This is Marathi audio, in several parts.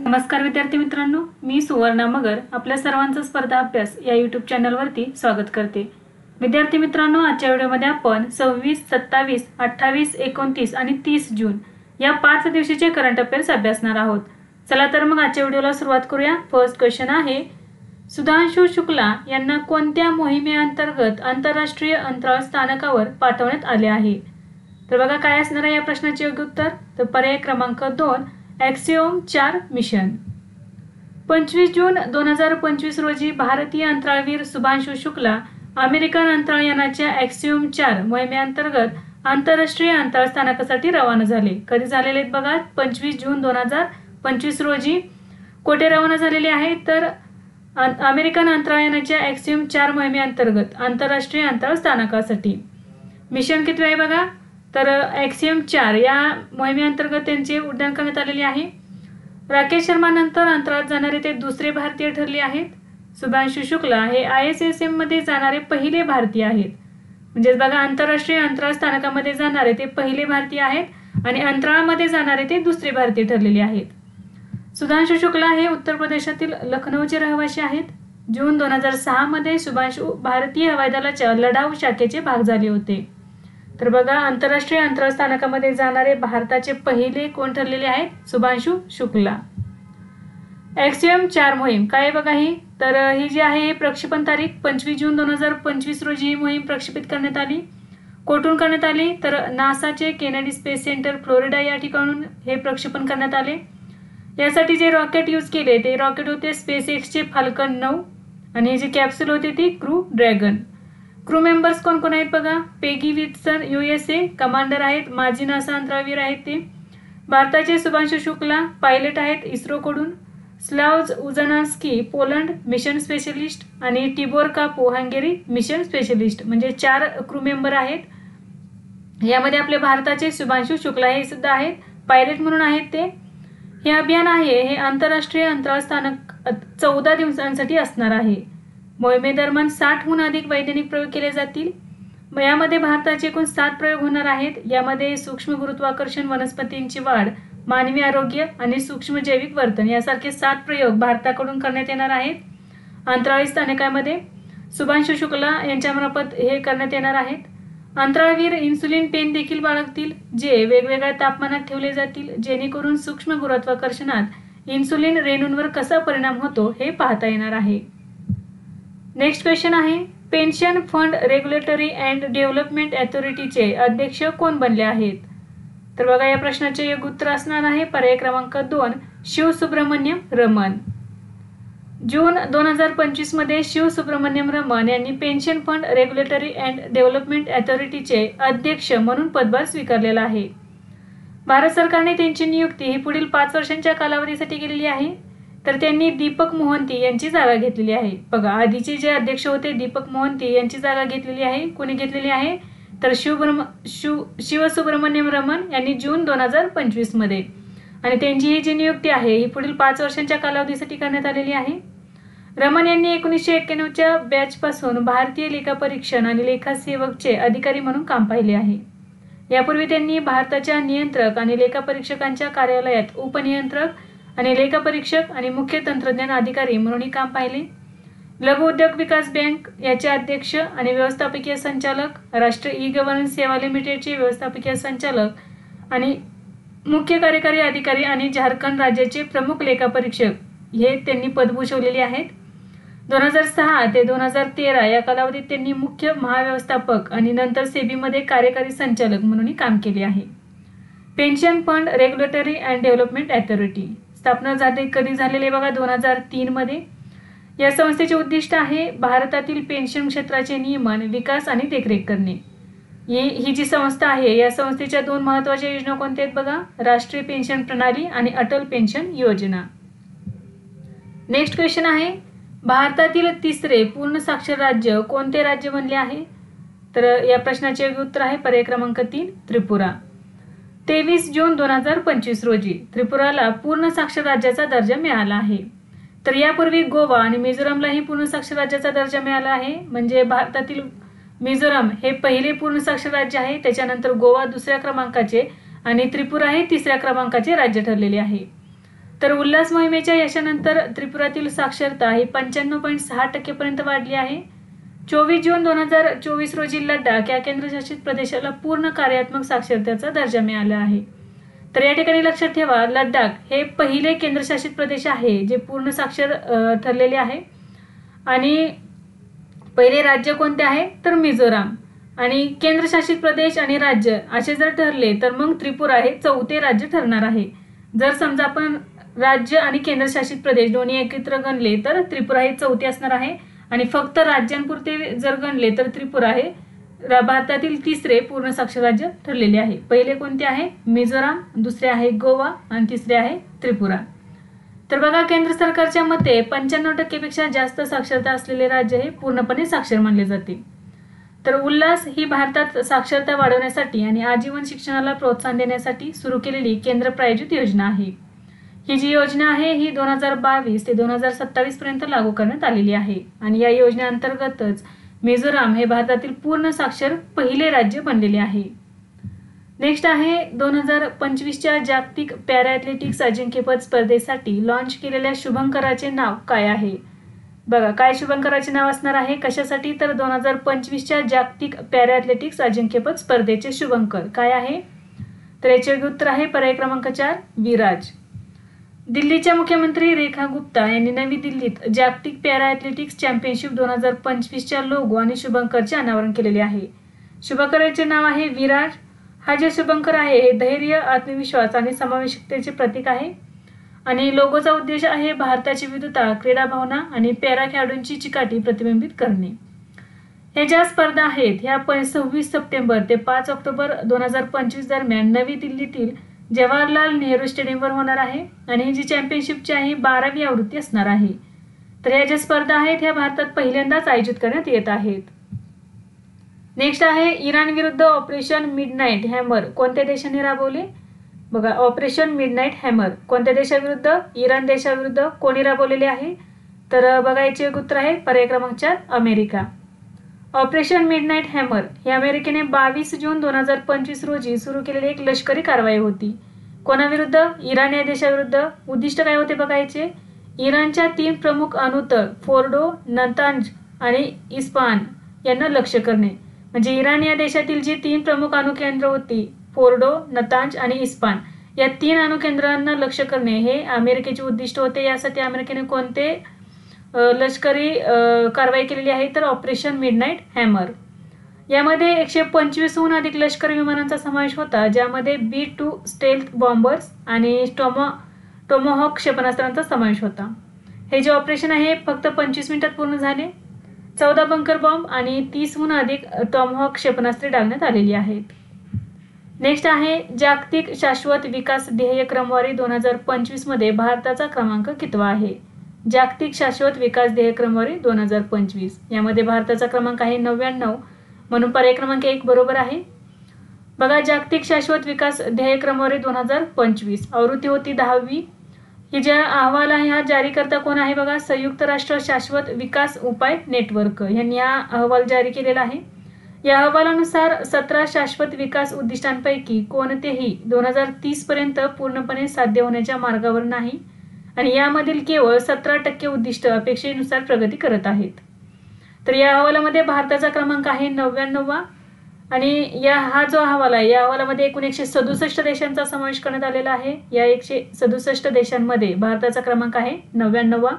नमस्कार विद्यार्थी मित्रांनो, मी सुवर्णा मगर आपल्या सर्वांचा स्पर्धा अभ्यास या यूट्यूब चॅनलवरती स्वागत करते। विद्यार्थी मित्रांनो, आजच्या व्हिडिओमध्ये आपण 26, 27, 28, 29 आणि 30 जून या 5 दिवसाचे करंट अफेअर्स अभ्यासणार आहोत। चला तर मग आजच्या व्हिडिओला सुरुवात करूया। फर्स्ट क्वेश्चन आहे, सुधांशु शुक्ला यांना कोणत्या मोहिमेअंतर्गत आंतरराष्ट्रीय अंतराळ स्थानकावर पाठवण्यात आले आहे? तर बघा काय असणार आहे या प्रश्नाचे योग्य उत्तर। तर पर्याय क्रमांक 2 ॲक्सिओम 4 मिशन। 25 जून 2025 रोजी भारतीय अंतराळवीर सुधांशु शुक्ला अमेरिकन अंतराळयानाच्या ॲक्सिओम 4 मोहिमेअंतर्गत आंतरराष्ट्रीय अंतराळ स्थानकासाठी रवाना झाले। कधी झालेले आहेत बघा, 25 जून 2025 रोजी कोठे रवाना झालेले आहे? तर अमेरिकन अंतराळयानाच्या ॲक्सिओम 4 मोहिमेअंतर्गत आंतरराष्ट्रीय अंतराळ स्थानकासाठी। मिशन किती आहे बघा, तर ॲक्सिओम 4 या मोहिमेअंतर्गत त्यांचे उड्डाण करण्यात आलेले आहे। राकेश शर्मा नंतर अंतराळात जाणारे ते दुसरे भारतीय ठरले आहेत। सुधांशु शुक्ला हे ISSM मध्ये जाणारे पहिले भारतीय आहेत। म्हणजे बघा, आंतरराष्ट्रीय अंतराळ स्थानकामध्ये जाणारे ते पहिले भारतीय आहेत आणि अंतराळामध्ये जाणारे ते दुसरे भारतीय ठरलेले आहेत। सुधांशु शुक्ला हे उत्तर प्रदेशातील लखनौचे रहिवासी आहेत। जून 2006 मध्ये सुधांशु भारतीय हवाई दलाच्या लढाऊ शाखेचे भाग झाले होते। तर बघा, आंतरराष्ट्रीय अंतराळ स्थानकामध्ये जाणारे भारताचे पहिले कोण ठरलेले आहेत? सुधांशु शुक्ला। ॲक्सिओम 4 मोहीम काय बघा ही, तर ही जी आहे प्रक्षेपण तारीख 25 जून 2025 रोजी ही मोहीम प्रक्षेपित करण्यात आली। कोठून करण्यात आली? तर नासाचे केनेडी स्पेस सेंटर फ्लोरिडा या ठिकाणून हे प्रक्षेपण करण्यात आले। यासाठी जे रॉकेट यूज केले ते रॉकेट होते SpaceXचे फाल्कन 9 आणि जी कॅप्सूल होती ती क्रू ड्रॅगन। क्रू मेंबर्स कोण कोण आहेत बघा, पेगी विल्सन USA कमांडर आहेत, माजी नासा अंतराळवीर आहेत ते। भारताचे सुधांशु शुक्ला पायलट आहेत इस्रोकडून, स्लाव्ज उजानास्की पोलंड मिशन स्पेशलिस्ट आणि टिबोर कापू हंगेरी मिशन स्पेशलिस्ट, म्हणजे 4 क्रू मेंबर आहेत। यामध्ये आपले भारताचे सुधांशु शुक्ला हे सुद्धा आहेत, पायलट म्हणून आहेत ते। हे अभियान आहे हे आंतरराष्ट्रीय अंतराळ स्थानक 14 दिवसांसाठी असणार आहे। मोहिमेदरम्यान 60हून अधिक वैज्ञानिक प्रयोग केले जातील। यामध्ये भारताचे एकूण 7 प्रयोग होणार आहेत। यामध्ये सूक्ष्म गुरुत्वाकर्षण, वनस्पतींची वाढ, मानवी आरोग्य आणि सूक्ष्म जैविक वर्तन यासारखे 7 प्रयोग भारताकडून करण्यात येणार आहेत। अंतराळी स्थानकामध्ये सुधांशु शुक्ला यांच्यामार्फत हे करण्यात येणार आहेत। अंतराळवीर इन्सुलिन पेन देखील बाळगतील, जे वेगवेगळ्या तापमानात ठेवले जातील, जेणेकरून सूक्ष्म गुरुत्वाकर्षणात इन्सुलिन रेणूंवर कसा परिणाम होतो हे पाहता येणार आहे। नेक्स्ट क्वेश्चन आहे, pension fund regulatory and development अथॉरिटीचे अध्यक्ष कोण बनले आहेत? तर बघा या प्रश्नाचे योग्य उत्तर असणार आहे पर्याय क्रमांक 2 शिवसुब्रमण्यम रमन। जून 2025 मध्ये शिवसुब्रमण्यम रमन यांनी pension fund regulatory and development अथॉरिटीचे अध्यक्ष म्हणून पदभार स्वीकारलेला आहे। भारत सरकारने त्यांची नियुक्ती ही पुढील 5 वर्षांच्या कालावधीसाठी केलेली आहे। तर त्यांनी दीपक मोहंती यांची जागा घेतलेली आहे। बघा, आधीचे जे अध्यक्ष होते दीपक मोहंती यांची जागा घेतलेली आहे। कोणी घेतलेली आहे? तर शिवसुब्रमण्यम रमन यांनी जून 2025 मध्ये, आणि त्यांची ही जी नियुक्ती आहे ही पुढील 5 वर्षांच्या कालावधीसाठी करण्यात आलेली आहे। रमन यांनी 1991च्या बॅच पासून भारतीय लेखापरीक्षण आणि लेखासेवकचे अधिकारी म्हणून काम पाहिले आहे। यापूर्वी त्यांनी भारताच्या नियंत्रक आणि लेखापरीक्षकांच्या कार्यालयात उपनियंत्रक आणि लेखापरीक्षक आणि मुख्य तंत्रज्ञान अधिकारी म्हणूनही काम पाहिले। लघु उद्योग विकास बँक याचे अध्यक्ष आणि व्यवस्थापकीय संचालक, राष्ट्रीय ई-गव्हर्नन्स सेवा लिमिटेडचे व्यवस्थापकीय संचालक आणि मुख्य कार्यकारी अधिकारी आणि झारखंड राज्याचे प्रमुख लेखापरीक्षक हे त्यांनी पद भूषवलेली आहेत। 2006 ते 2013 या कालावधीत त्यांनी मुख्य महाव्यवस्थापक आणि नंतर सेबीमध्ये कार्यकारी संचालक म्हणूनही काम केले आहे। Pension fund regulatory and development authority स्थापना कधी झालेले बघा, 2003 मध्ये। या संस्थेचे उद्दिष्ट आहे भारतातील पेन्शन क्षेत्राचे नियमन, विकास आणि देखरेख करणे। ही जी संस्था आहे या संस्थेच्या 2 महत्त्वाच्या योजना कोणत्या आहेत बघा, राष्ट्रीय पेन्शन प्रणाली आणि अटल पेन्शन योजना। नेक्स्ट क्वेश्चन आहे, भारतातील तिसरे पूर्ण साक्षर राज्य कोणते राज्य बनले आहे? तर या प्रश्नाचे योग्य उत्तर आहे पर्याय क्रमांक 3 त्रिपुरा। 23 जून 2025 रोजी त्रिपुराला पूर्ण साक्षर राज्याचा दर्जा मिळाला आहे। तर यापूर्वी गोवा आणि मिझोरामलाही पूर्ण साक्षर राज्याचा दर्जा मिळाला आहे। म्हणजे भारतातील मिझोराम हे पहिले पूर्ण साक्षर राज्य आहे, त्याच्यानंतर गोवा दुसऱ्या क्रमांकाचे आणि त्रिपुरा हे 3ऱ्या क्रमांकाचे राज्य ठरलेले आहे। तर उल्हास मोहिमेच्या यशानंतर त्रिपुरातील साक्षरता ही 95.6% पर्यंत वाढली आहे. 24 जून 2024 रोजी लडाख या केंद्रशासित प्रदेशाला पूर्ण कार्यात्मक साक्षरतेचा दर्जा मिळाला आहे. तर या ठिकाणी लक्षात ठेवा, लडाख हे पहिले केंद्रशासित प्रदेश आहे जे पूर्ण साक्षर ठरलेले आहे. आणि पहिले राज्य कोणते आहे तर मिझोराम. आणि केंद्रशासित प्रदेश आणि राज्य असे जर ठरले तर मग त्रिपुरा हे चौथे राज्य ठरणार आहे. जर समजा आपण राज्य आणि केंद्रशासित प्रदेश दोन्ही एकत्र गणले तर त्रिपुरा हे चौथे असणार आहे. आणि फक्त राज्यांपुरते जर गणले तर त्रिपुरा हे भारतातील तिसरे पूर्ण साक्षर राज्य ठरलेले आहे. पहिले कोणते आहे मिझोराम, दुसरे आहे गोवा आणि तिसरे आहे त्रिपुरा. तर बघा, केंद्र सरकारच्या मते 95% पेक्षा जास्त साक्षरता असलेले राज्य हे पूर्णपणे साक्षर मानले जाते. तर उल्हास ही भारतात साक्षरता वाढवण्यासाठी आणि आजीवन शिक्षणाला प्रोत्साहन देण्यासाठी सुरू केलेली केंद्र प्रायोजित योजना आहे. ही जी योजना आहे ही 2022 ते 2027 पर्यंत लागू करण्यात आलेली आहे. आणि या योजनेअंतर्गतच मिझोराम हे भारतातील पूर्ण साक्षर पहिले राज्य बनलेले आहे. नेक्स्ट आहे 2025च्या जागतिक पॅरा ॲथलेटिक्स अजिंक्यपद स्पर्धेसाठी लॉन्च केलेल्या शुभंकराचे नाव काय आहे. बघा, काय शुभंकराचे नाव असणार आहे, कशासाठी तर 2025च्या जागतिक पॅरा ॲथलेटिक्स अजिंक्यपद स्पर्धेचे शुभंकर काय आहे. तर याचे उत्तर आहे पर्याय क्रमांक 4 विराज. दिल्लीच्या मुख्यमंत्री रेखा गुप्ता यांनी नवी दिल्लीत जागतिक पॅरा ॲथलेटिक्स चॅम्पियनशिप 2025च्या लोगो आणि शुभंकरचे अनावरण केलेले आहे. शुभंकराचे नाव आहे विराज. हा जे शुभंकर आहे हे धैर्य, आत्मविश्वास आणि समावेशकतेचे प्रतीक आहे. आणि लोगोचा उद्देश आहे भारताची विविधता, क्रीडा भावना आणि पॅरा खेळाडूंची चिकाटी प्रतिबिंबित करणे. हे ज्या स्पर्धा आहेत ह्या 26 सप्टेंबर ते 5 ऑक्टोबर 2025 दरम्यान नवी दिल्लीतील जवाहरलाल नेहरू स्टेडियमवर होणार आहे. आणि ही जी चॅम्पियनशिपची आहे 12वी आवृत्ती असणार आहे. तर ह्या ज्या स्पर्धा आहेत ह्या भारतात पहिल्यांदाच आयोजित करण्यात येत आहेत. नेक्स्ट आहे इराण विरुद्ध ऑपरेशन मिडनाईट हॅमर कोणत्या देशाने राबवले. बघा, ऑपरेशन मिडनाईट हॅमर कोणत्या देशाविरुद्ध, इराण देशाविरुद्ध कोणी राबवलेले आहे. तर बघा, याचे उत्तर आहे पर्याय क्रमांक 4 अमेरिका. ऑपरेशन मिडनाईट हॅमर ही अमेरिकेने 22 जून 2025 रोजी सुरू केलेली एक लष्करी कारवाई होती. कोणाविरुद्ध, इराण या देशाविरुद्ध. उद्दिष्ट काय होते बघायचे, इराणच्या 3 प्रमुख अणुतळ फोर्डो, नतांज आणि इस्फहान यांना लक्ष्य करणे. म्हणजे इराण या देशातील जी 3 प्रमुख अणुकेंद्र होती फोर्डो, नतांज आणि इस्फहान या 3 अणुकेंद्रांना लक्ष्य करणे हे अमेरिकेचे उद्दिष्ट होते. यासाठी अमेरिकेने कोणते लष्करी कारवाई केलेली आहे तर ऑपरेशन मिडनाईट हॅमर. यामध्ये 125हून अधिक लष्करी विमानांचा समावेश होता, ज्यामध्ये B-2 स्टेल्थ बॉम्बर्स आणि टोमोहॉक क्षेपणास्त्रांचा समावेश होता. हे जे ऑपरेशन आहे फक्त 25 मिनिटात पूर्ण झाले. 14 बंकर बॉम्ब आणि 30हून अधिक टॉमहॉक क्षेपणास्त्रे डागण्यात आलेली आहेत. नेक्स्ट आहे जागतिक शाश्वत विकास ध्येय क्रमवारी 2025 मध्ये भारताचा क्रमांक कितवा आहे. जागतिक शाश्वत विकास ध्येय क्रमवारी 2025 यामध्ये भारताचा क्रमांक आहे 99, म्हणून पर्याय क्रमांक 1 बरोबर आहे. बघा, जागतिक शाश्वत विकास ध्येय क्रमवारी 2025 आवृत्ती होती 10वी. ही ज्या अहवाल आहे हा जारीकर्ता कोण आहे बघा, संयुक्त राष्ट्र शाश्वत विकास उपाय नेटवर्क यांनी हा अहवाल जारी केलेला आहे. या अहवालानुसार 17 शाश्वत विकास उद्दिष्टांपैकी कोणतेही 2030 पर्यंत पूर्णपणे साध्य होण्याच्या मार्गावर नाही. आणि यामधील केवळ 17% उद्दिष्ट अपेक्षेनुसार प्रगती करत आहेत. तर या अहवालामध्ये भारताचा क्रमांक आहे 99. आणि हा जो अहवाल आहे या अहवालामध्ये एकूण 167 देशांचा समावेश करण्यात आलेला आहे. या 167 देशांमध्ये भारताचा क्रमांक आहे 99.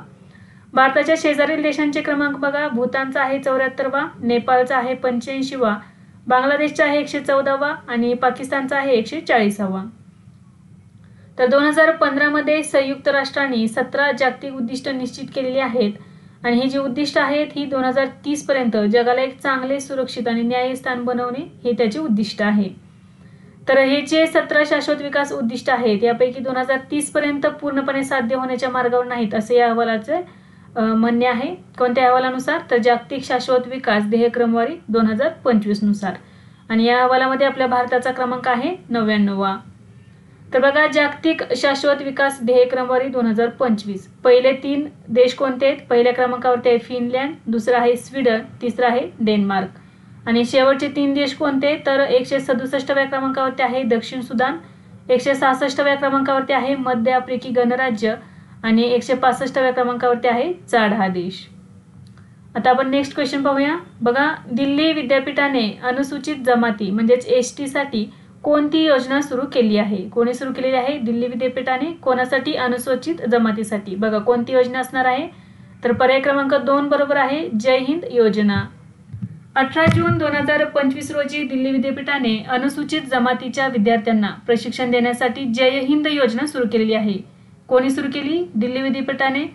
भारताच्या शेजारील देशांचे क्रमांक बघा, भूतानचा आहे 74वा, नेपाळचा आहे 85वा, बांगलादेशचा आहे 114वा आणि पाकिस्तानचा आहे 140वा. तर 2015 मध्ये संयुक्त राष्ट्रांनी 17 जागतिक उद्दिष्ट निश्चित केलेली आहेत. आणि ही जी उद्दिष्ट आहेत ही 2030 पर्यंत जगाला एक चांगले, सुरक्षित आणि न्यायी स्थान बनवणे हे त्याचे उद्दिष्ट आहे. तर हे जे 17 शाश्वत विकास उद्दिष्ट आहेत यापैकी 2030 पर्यंत पूर्णपणे साध्य होण्याच्या मार्गावर नाहीत असे या अहवालाचे म्हणणे आहे. कोणत्या अहवालानुसार तर जागतिक शाश्वत विकास ध्येय क्रमवारी 2025 नुसार. आणि या अहवालामध्ये आपल्या भारताचा क्रमांक आहे 99वा. तर बघा, जागतिक शाश्वत विकास ध्येय क्रमवारी 2025 पहिले 3 देश कोणते आहेत. पहिल्या क्रमांकावरती आहे फिनलँड, दुसरा आहे स्वीडन, तिसरा आहे डेन्मार्क. आणि शेवटचे 3 देश कोणते तर 167व्या क्रमांकावरती आहे दक्षिण सुदान, 166व्या क्रमांकावरती आहे मध्य आफ्रिकी गणराज्य आणि 165व्या क्रमांकावरती आहे चाड हा देश. आता आपण नेक्स्ट क्वेश्चन पाहूया. बघा, दिल्ली विद्यापीठाने अनुसूचित जमाती म्हणजेच एसटी साठी कोणती योजना सुरू केली आहे? कोणी सुरू केलेली आहे? दिल्ली विद्यापीठाने. कोणासाठी? अनुसूचित जमातीसाठी. बघा कोणती योजना असणार आहे? तर पर्याय क्रमांक 2 बरोबर आहे, जय हिंद योजना. 18 जून 2025 रोजी दिल्ली विद्यापीठाने अनुसूचित जमातीच्या विद्यार्थ्यांना प्रशिक्षण देण्यासाठी जय हिंद योजना सुरू केलेली आहे. कोणी सुरू केली? दिल्ली विद्यापीठाने.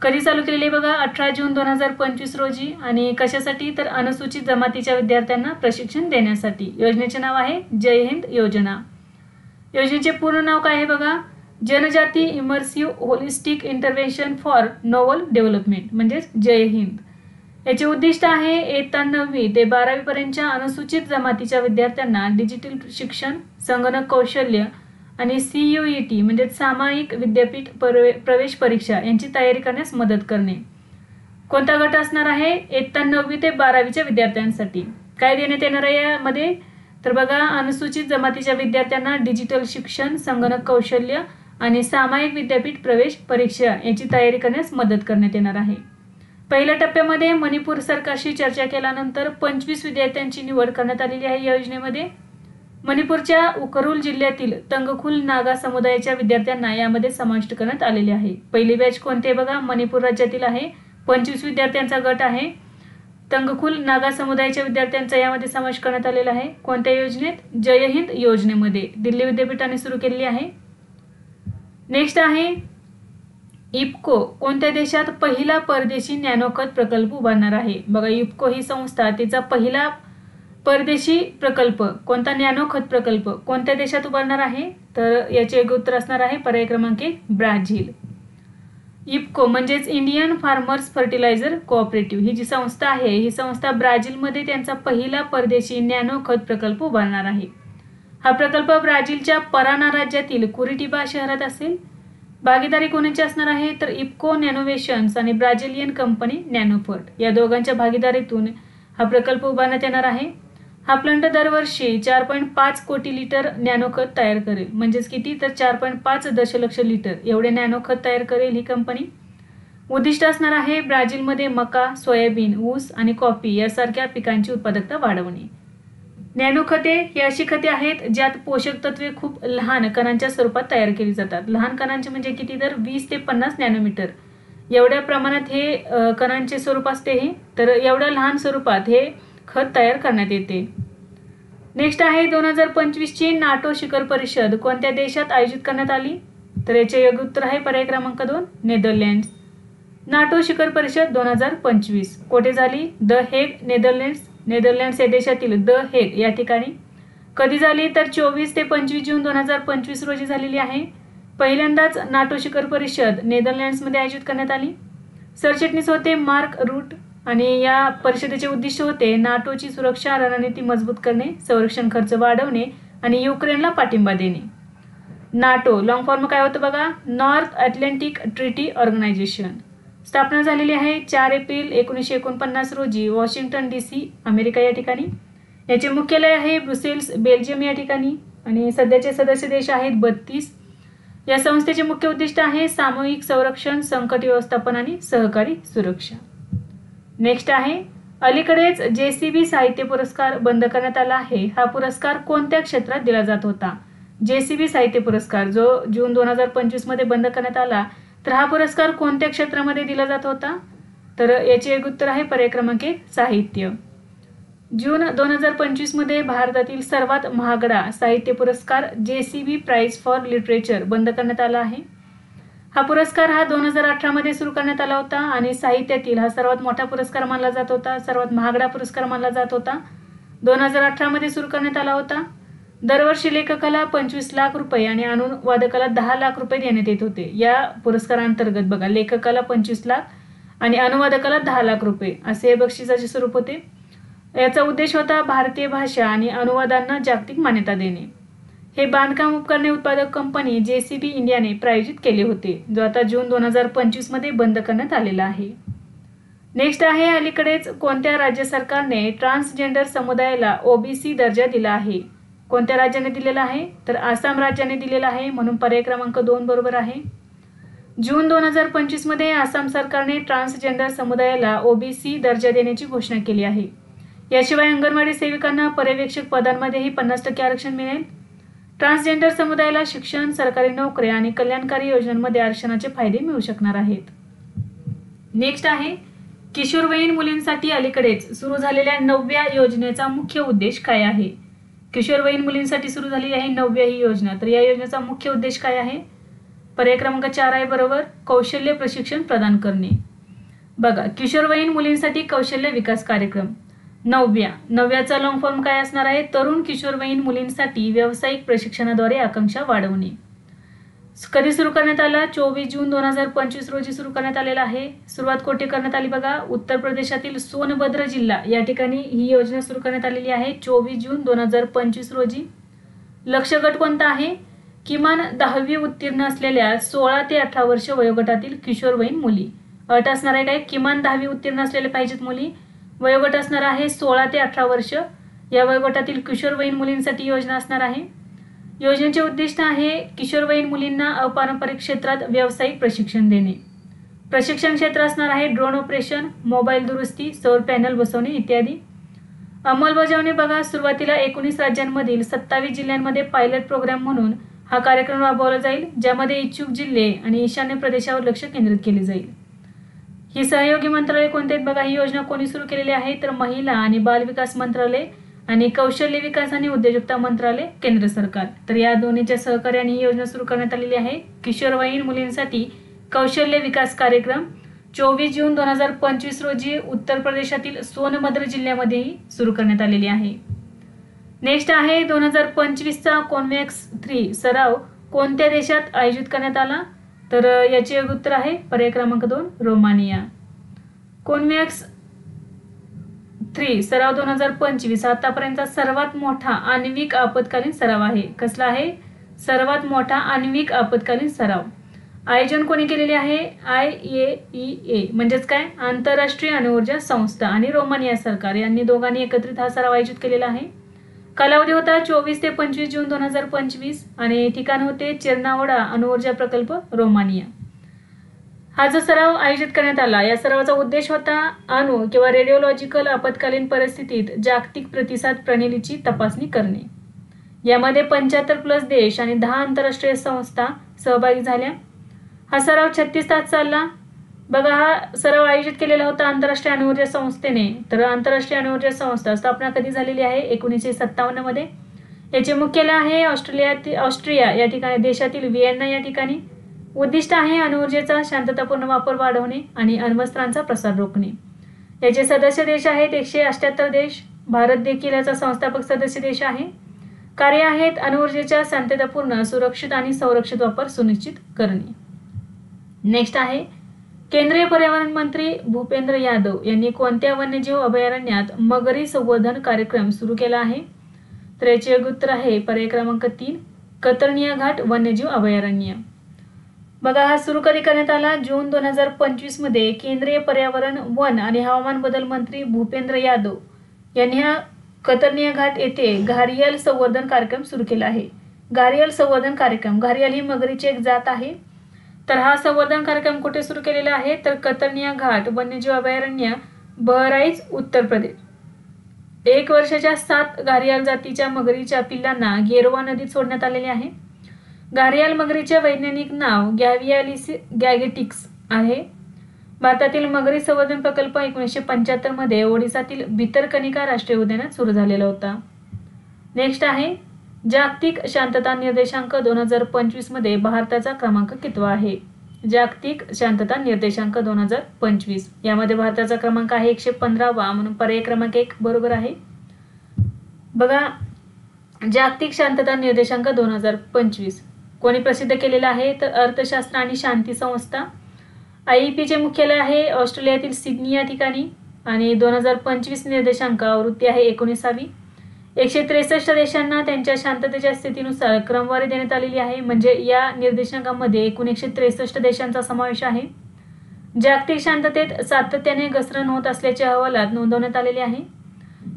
कधी चालू केलेली? बघा 18 जून 2025 रोजी. आणि कशासाठी? तर अनुसूचित जमातीच्या विद्यार्थ्यांना प्रशिक्षण देण्यासाठी. योजनेचे नाव आहे जय हिंद योजना. योजनेचे पूर्ण नाव काय आहे? बघा, जनजाती immersive holistic intervention for novel development म्हणजेच जय हिंद. याचे उद्दिष्ट आहे इयत्ता 9वी ते 12वी पर्यंतच्या अनुसूचित जमातीच्या विद्यार्थ्यांना डिजिटल शिक्षण, संगणक कौशल्य आणि CUET म्हणजे सामायिक विद्यापीठ प्रवेश परीक्षा यांची तयारी करण्यास मदत करणे. कोणता गट असणार आहे? इयत्ता 9वी ते 12वीच्या विद्यार्थ्यांसाठी. काय देण्यात येणार आहे यामध्ये? तर बघा, अनुसूचित जमातीच्या विद्यार्थ्यांना डिजिटल शिक्षण, संगणक कौशल्य आणि सामायिक विद्यापीठ प्रवेश परीक्षा यांची तयारी करण्यास मदत करण्यात येणार आहे. पहिल्या टप्प्यामध्ये मणिपूर सरकारशी चर्चा केल्यानंतर 25 विद्यार्थ्यांची निवड करण्यात आलेली आहे. या योजनेमध्ये मणिपूरच्या उखरुल जिल्ह्यातील तंगखुल नागा समुदायाच्या विद्यार्थ्यांना यामध्ये समाविष्ट करण्यात आलेले आहे. पहिली बॅच कोणती आहे? बघा, मणिपूर राज्यातील आहे. 25 विद्यार्थ्यांचा गट आहे. तंगखुल नागा समुदायाच्या विद्यार्थ्यांचा यामध्ये समावेश करण्यात आलेला आहे. कोणत्या योजनेत? जय हिंद योजनेमध्ये दिल्ली विद्यापीठाने सुरू केलेली आहे. नेक्स्ट आहे इफ्को कोणत्या देशात पहिला परदेशी नॅनोखत प्रकल्प उभारणार आहे? बघा, इफ्को ही संस्था तिचा पहिला परदेशी प्रकल्प कोणता नॅनोखत प्रकल्प कोणत्या देशात उभारणार आहे? तर याचे योग्य उत्तर असणार आहे पर्याय क्रमांक 1, ब्राझील. इफ्को म्हणजेच इंडियन फार्मर्स फर्टिलायझर कोऑपरेटिव्ह ही जी संस्था आहे, ही संस्था ब्राझीलमध्ये त्यांचा पहिला परदेशी नॅनोखत प्रकल्प उभारणार आहे. हा प्रकल्प ब्राझीलच्या पराना राज्यातील कुरिटिबा शहरात असेल. भागीदारी कोणाची असणार आहे? तर इफ्को नॅनोव्हेशन्स आणि ब्राझिलियन कंपनी नॅनोफर्ट या दोघांच्या भागीदारीतून हा प्रकल्प उभारण्यात येणार आहे. हा प्लांट दरवर्षी 4.5 कोटी लिटर नॅनोखत तयार करेल. म्हणजेच किती? तर 4.5 दशलक्ष लिटर एवढे नॅनोखत तयार करेल ही कंपनी. उद्दिष्ट असणार आहे ब्राझीलमध्ये मका, सोयाबीन, ऊस आणि कॉफी यासारख्या पिकांची उत्पादकता वाढवणे. नॅनोखते ही अशी खते आहेत ज्यात पोषक तत्वे खूप लहान कणांच्या स्वरूपात तयार केली जातात. लहान कणांचे म्हणजे किती? तर 20 ते 50 नॅनोमीटर एवढ्या प्रमाणात हे कणांचे स्वरूप असते. हे तर एवढ्या लहान स्वरूपात हे खत तयार करण्यात येते. नेक्स्ट आहे 2025 ची नाटो शिखर परिषद कोणत्या देशात आयोजित करण्यात आली? तर याचे योग्य उत्तर आहे पर्याय क्रमांक 2, नेदरलँड्स. नाटो शिखर परिषद 2025 कोठे झाली? The Hague, Netherlands. नेदरलँड्स या देशातील द हेग या ठिकाणी. कधी झाली? तर 24 ते 25 जून 2025 रोजी झालेली आहे. पहिल्यांदाच नाटो शिखर परिषद नेदरलँड्समध्ये आयोजित करण्यात आली. सरचिटणीस होते मार्क रूट आणि या परिषदेचे उद्दिष्ट होते नाटोची सुरक्षा रणनीती मजबूत करणे, संरक्षण खर्च वाढवणे आणि युक्रेनला पाठिंबा देणे. नाटो लॉंग फॉर्म काय होतं? बघा, नॉर्थ अटलांटिक ट्रीटी ऑर्गनायझेशन. स्थापना झालेली आहे 4 एप्रिल 1949 रोजी वॉशिंग्टन DC अमेरिका या ठिकाणी. याचे मुख्यालय आहे ब्रुसेल्स बेल्जियम या ठिकाणी आणि सध्याचे सदस्य देश आहेत 32. या संस्थेचे मुख्य उद्दिष्ट आहे सामूहिक संरक्षण, संकट व्यवस्थापन आणि सहकारी सुरक्षा. नेक्स्ट आहे अलीकडेच JCB साहित्य पुरस्कार बंद करण्यात आला आहे. हा पुरस्कार कोणत्या क्षेत्रात दिला जात होता? JCB साहित्य पुरस्कार जो जून 2025 मध्ये बंद करण्यात आला, तर हा पुरस्कार कोणत्या क्षेत्रामध्ये दिला जात होता? तर याचे एक उत्तर आहे पर्याय क्रमांक 1, साहित्य. जून 2025 मध्ये भारतातील सर्वात महागडा साहित्य पुरस्कार JCB प्राइज फॉर लिटरेचर बंद करण्यात आला आहे. हा पुरस्कार 2018 मध्ये सुरू करण्यात आला होता आणि साहित्यातील हा सर्वात मोठा पुरस्कार मानला जात होता, सर्वात महागडा पुरस्कार मानला जात होता. 2018 मध्ये सुरू करण्यात आला होता. दरवर्षी लेखकाला 25 लाख रुपये आणि अनुवादकाला 10 लाख रुपये देण्यात येत होते. या पुरस्कारांतर्गत बघा, लेखकाला 25 लाख आणि अनुवादकाला 10 लाख रुपये असे बक्षिसाचे स्वरूप होते. याचा उद्देश होता भारतीय भाषा आणि अनुवादांना जागतिक मान्यता देणे. हे बांधकाम उपकरणे उत्पादक कंपनी JCB इंडियाने प्रायोजित केले होते, जो आता जून 2025 मध्ये बंद करण्यात आलेला आहे. नेक्स्ट आहे अलीकडेच कोणत्या राज्य सरकारने ट्रान्सजेंडर समुदायाला OBC दर्जा दिला आहे? कोणत्या राज्याने दिलेला आहे तर आसाम राज्याने दिलेला आहे, म्हणून पर्याय क्रमांक 2 बरोबर आहे. जून 2025 मध्ये आसाम सरकारने ट्रान्सजेंडर समुदायाला ओबीसी दर्जा देण्याची घोषणा केली आहे. याशिवाय अंगणवाडी सेविकांना पर्यवेक्षक पदांमध्येही 50% आरक्षण मिळेल. ट्रान्सजेंडर समुदायाला शिक्षण, सरकारी नोकऱ्या आणि कल्याणकारी योजनांमध्ये आरक्षणाचे फायदे मिळू शकणार आहेत. नेक्स्ट आहे किशोरवयीन मुलींसाठी अलीकडेच सुरू झालेल्या 9व्या योजनेचा मुख्य उद्देश काय आहे. किशोरवयीन मुलींसाठी सुरू झालेली आहे 9व्या ही योजना. तर या योजनेचा मुख्य उद्देश काय आहे. पर्याय क्रमांक 4 आहे बरोबर, कौशल्य प्रशिक्षण प्रदान करणे. बघा, किशोरवयीन मुलींसाठी कौशल्य विकास कार्यक्रम 9व्याचा लॉंग फॉर्म काय असणार आहे. तरुण किशोरवयीन मुलींसाठी व्यावसायिक प्रशिक्षणाद्वारे आकांक्षा वाढवणे. कधी सुरू करण्यात आला. 24 जून 2025 रोजी सुरू करण्यात आलेला आहे. सुरुवात कुठे करण्यात आली बघा, उत्तर प्रदेशातील सोनभद्र जिल्हा या ठिकाणी ही योजना सुरू करण्यात आलेली आहे 24 जून 2025 रोजी. लक्ष गट कोणता आहे. किमान 10वी उत्तीर्ण असलेल्या 16 ते 18 वर्ष वयोगटातील किशोरवयीन मुली. अट असणार आहे काय, किमान 10वी उत्तीर्ण असलेले पाहिजेत मुली. वयोगट असणार आहे 16 ते 18 वर्ष. या वयोगटातील किशोरवयीन मुलींसाठी योजना असणार आहे. योजनेचे उद्दिष्ट आहे किशोरवयीन मुलींना अपारंपरिक क्षेत्रात व्यावसायिक प्रशिक्षण देणे. प्रशिक्षण क्षेत्र असणार आहे ड्रोन ऑपरेशन, मोबाईल दुरुस्ती, सौर पॅनल बसवणे इत्यादी. अंमलबजावणी बघा, सुरुवातीला 19 राज्यांमधील 27 जिल्ह्यांमध्ये पायलट प्रोग्राम म्हणून हा कार्यक्रम राबवला जाईल, ज्यामध्ये इच्छुक जिल्हे आणि ईशान्य प्रदेशावर लक्ष केंद्रित केले जाईल. ही सहयोगी मंत्रालय कोणते आहेत बघा. ही योजना कोणी सुरू केलेली आहे तर महिला आणि बाल विकास मंत्रालय आणि कौशल्य विकास आणि उद्योजकता मंत्रालय केंद्र सरकार. तर या दोन्हीच्या सहकार्याने ही योजना सुरू करण्यात आलेली आहे. किशोरवयीन मुलींसाठी कौशल्य विकास कार्यक्रम 24 जून 2025 रोजी उत्तर प्रदेशातील सोनभद्र जिल्ह्यामध्येही सुरू करण्यात आलेली आहे. नेक्स्ट आहे 2025चा कॉन्वॅक्स 3 सराव कोणत्या देशात आयोजित करण्यात आला. तर याचे उत्तर आहे पर्याय क्रमांक 2 रोमानिया. कॉन्वॅक्स 3 सराव 2025 आतापर्यंतचा सर्वात मोठा आण्विक आपत्कालीन सराव आहे. कसला आहे. सर्वात मोठा आण्विक आपत्कालीन सराव. आयोजन कोणी केलेले आहे. IAEA म्हणजेच काय, आंतरराष्ट्रीय अणुऊर्जा संस्था आणि रोमानिया सरकार यांनी दोघांनी एकत्रित हा सराव आयोजित केलेला आहे. कालावधी होता 24 ते 25 जून 2025 आणि ठिकाण होते चेर्नावोडा अणुऊर्जा प्रकल्प रोमानिया. हा जो सराव आयोजित करण्यात आला, या सरावाचा उद्देश होता अणु किंवा रेडिओलॉजिकल आपत्कालीन परिस्थितीत जागतिक प्रतिसाद प्रणालीची तपासणी करणे. यामध्ये 75+ देश आणि 10 आंतरराष्ट्रीय संस्था सहभागी झाल्या. हा सराव 36 तास चालला. बघा, हा सराव आयोजित केलेला होता आंतरराष्ट्रीय अणुऊर्जा संस्थेने. तर आंतरराष्ट्रीय अणुऊर्जा संस्था स्थापना कधी झालेली आहे 1957 मध्ये. याचे मुख्यालय आहे ऑस्ट्रिया या ठिकाणी देशातील व्हिएन्ना या ठिकाणी. उद्दिष्ट आहे अणुऊर्जेचा शांततापूर्ण वापर वाढवणे आणि अण्वस्त्रांचा प्रसार रोखणे. याचे सदस्य देश आहेत 178 देश. भारत देखील याचा संस्थापक सदस्य देश आहे. कार्य आहेत अणुऊर्जेच्या शांततापूर्ण, सुरक्षित आणि संरक्षित वापर सुनिश्चित करणे. नेक्स्ट आहे केंद्रीय पर्यावरण मंत्री भूपेंद्र यादव यांनी कोणत्या वन्यजीव अभयारण्यात मगरी संवर्धन कार्यक्रम सुरू केला आहे. तर याचे उत्तर आहे पर्याय क्रमांक 3 कतर्निया घाट वन्यजीव अभयारण्य. बघा, हा सुरू कधी करण्यात आला. जून 2025 मध्ये केंद्रीय पर्यावरण, वन आणि हवामान बदल मंत्री भूपेंद्र यादव यांनी हा कतर्निया घाट येथे घारियल संवर्धन कार्यक्रम सुरू केला आहे. घारियल संवर्धन कार्यक्रम, घारियल ही मगरीची एक जात आहे. तर हा संवर्धन कार्यक्रम कुठे सुरू केलेला आहे तर कतर्निया घाट वन्यजीव अभयारण्य, बहराईच, उत्तर प्रदेश. 1 वर्षाच्या 7 घारियाल जातीच्या मगरीच्या पिल्लांना गेरवा नदीत सोडण्यात आलेले आहे. घारियाल मगरीचे वैज्ञानिक नाव गॅव्हियालिस गॅगेटिक्स आहे. भारतातील मगरी संवर्धन प्रकल्प 1975 मध्ये ओडिसातील भितरकनिका राष्ट्रीय उद्यानात सुरू झालेला होता. नेक्स्ट आहे जागतिक शांतता निर्देशांक 2025 मध्ये भारताचा क्रमांक कितवा आहे. जागतिक शांतता निर्देशांक 2025 यामध्ये भारताचा क्रमांक आहे 115वा, म्हणून पर्याय क्रमांक 1 बरोबर आहे. बघा, जागतिक शांतता निर्देशांक 2025 कोणी प्रसिद्ध केलेला आहे तर अर्थशास्त्र आणि शांती संस्था. IEP चे मुख्यालय आहे ऑस्ट्रेलियातील सिडनी या ठिकाणी आणि 2025 निर्देशांक आवृत्ती आहे 19वी. 163 देशांना त्यांच्या शांततेच्या स्थितीनुसार क्रमवारी देण्यात आलेली आहे. म्हणजे या निर्देशांकामध्ये एकूण 163 देशांचा समावेश आहे. जागतिक शांततेत सातत्याने घसरण होत असल्याच्या अहवालात नोंदवण्यात आलेले आहे.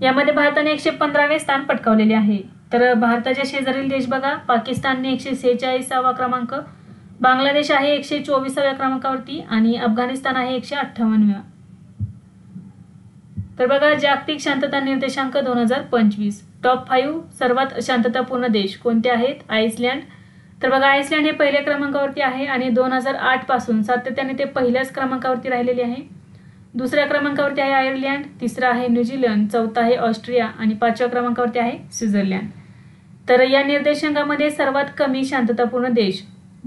यामध्ये भारताने 115वे स्थान पटकावलेले आहे. तर भारताच्या शेजारील देश बघा, पाकिस्तानने 146वा क्रमांक, बांगलादेश आहे 124व्या क्रमांकावरती आणि अफगाणिस्तान आहे 158व्या. तर बघा, जागतिक शांतता निर्देशांक 2025 टॉप 5 सर्वात शांततापूर्ण देश कोणते आहेत? आइसलँड. तर बघा, आइसलँड हे पहिल्या क्रमांकावरती आहे आणि 2008 पासून सातत्याने ते पहिल्याच क्रमांकावरती राहिलेले आहे. दुसऱ्या क्रमांकावरती आहे आयर्लंड, तिसरा आहे न्यूझीलंड, चौथा आहे ऑस्ट्रिया आणि पाचव्या क्रमांकावरती आहे स्वित्झर्लंड. तर या निर्देशांकामध्ये सर्वात कमी शांततापूर्ण देश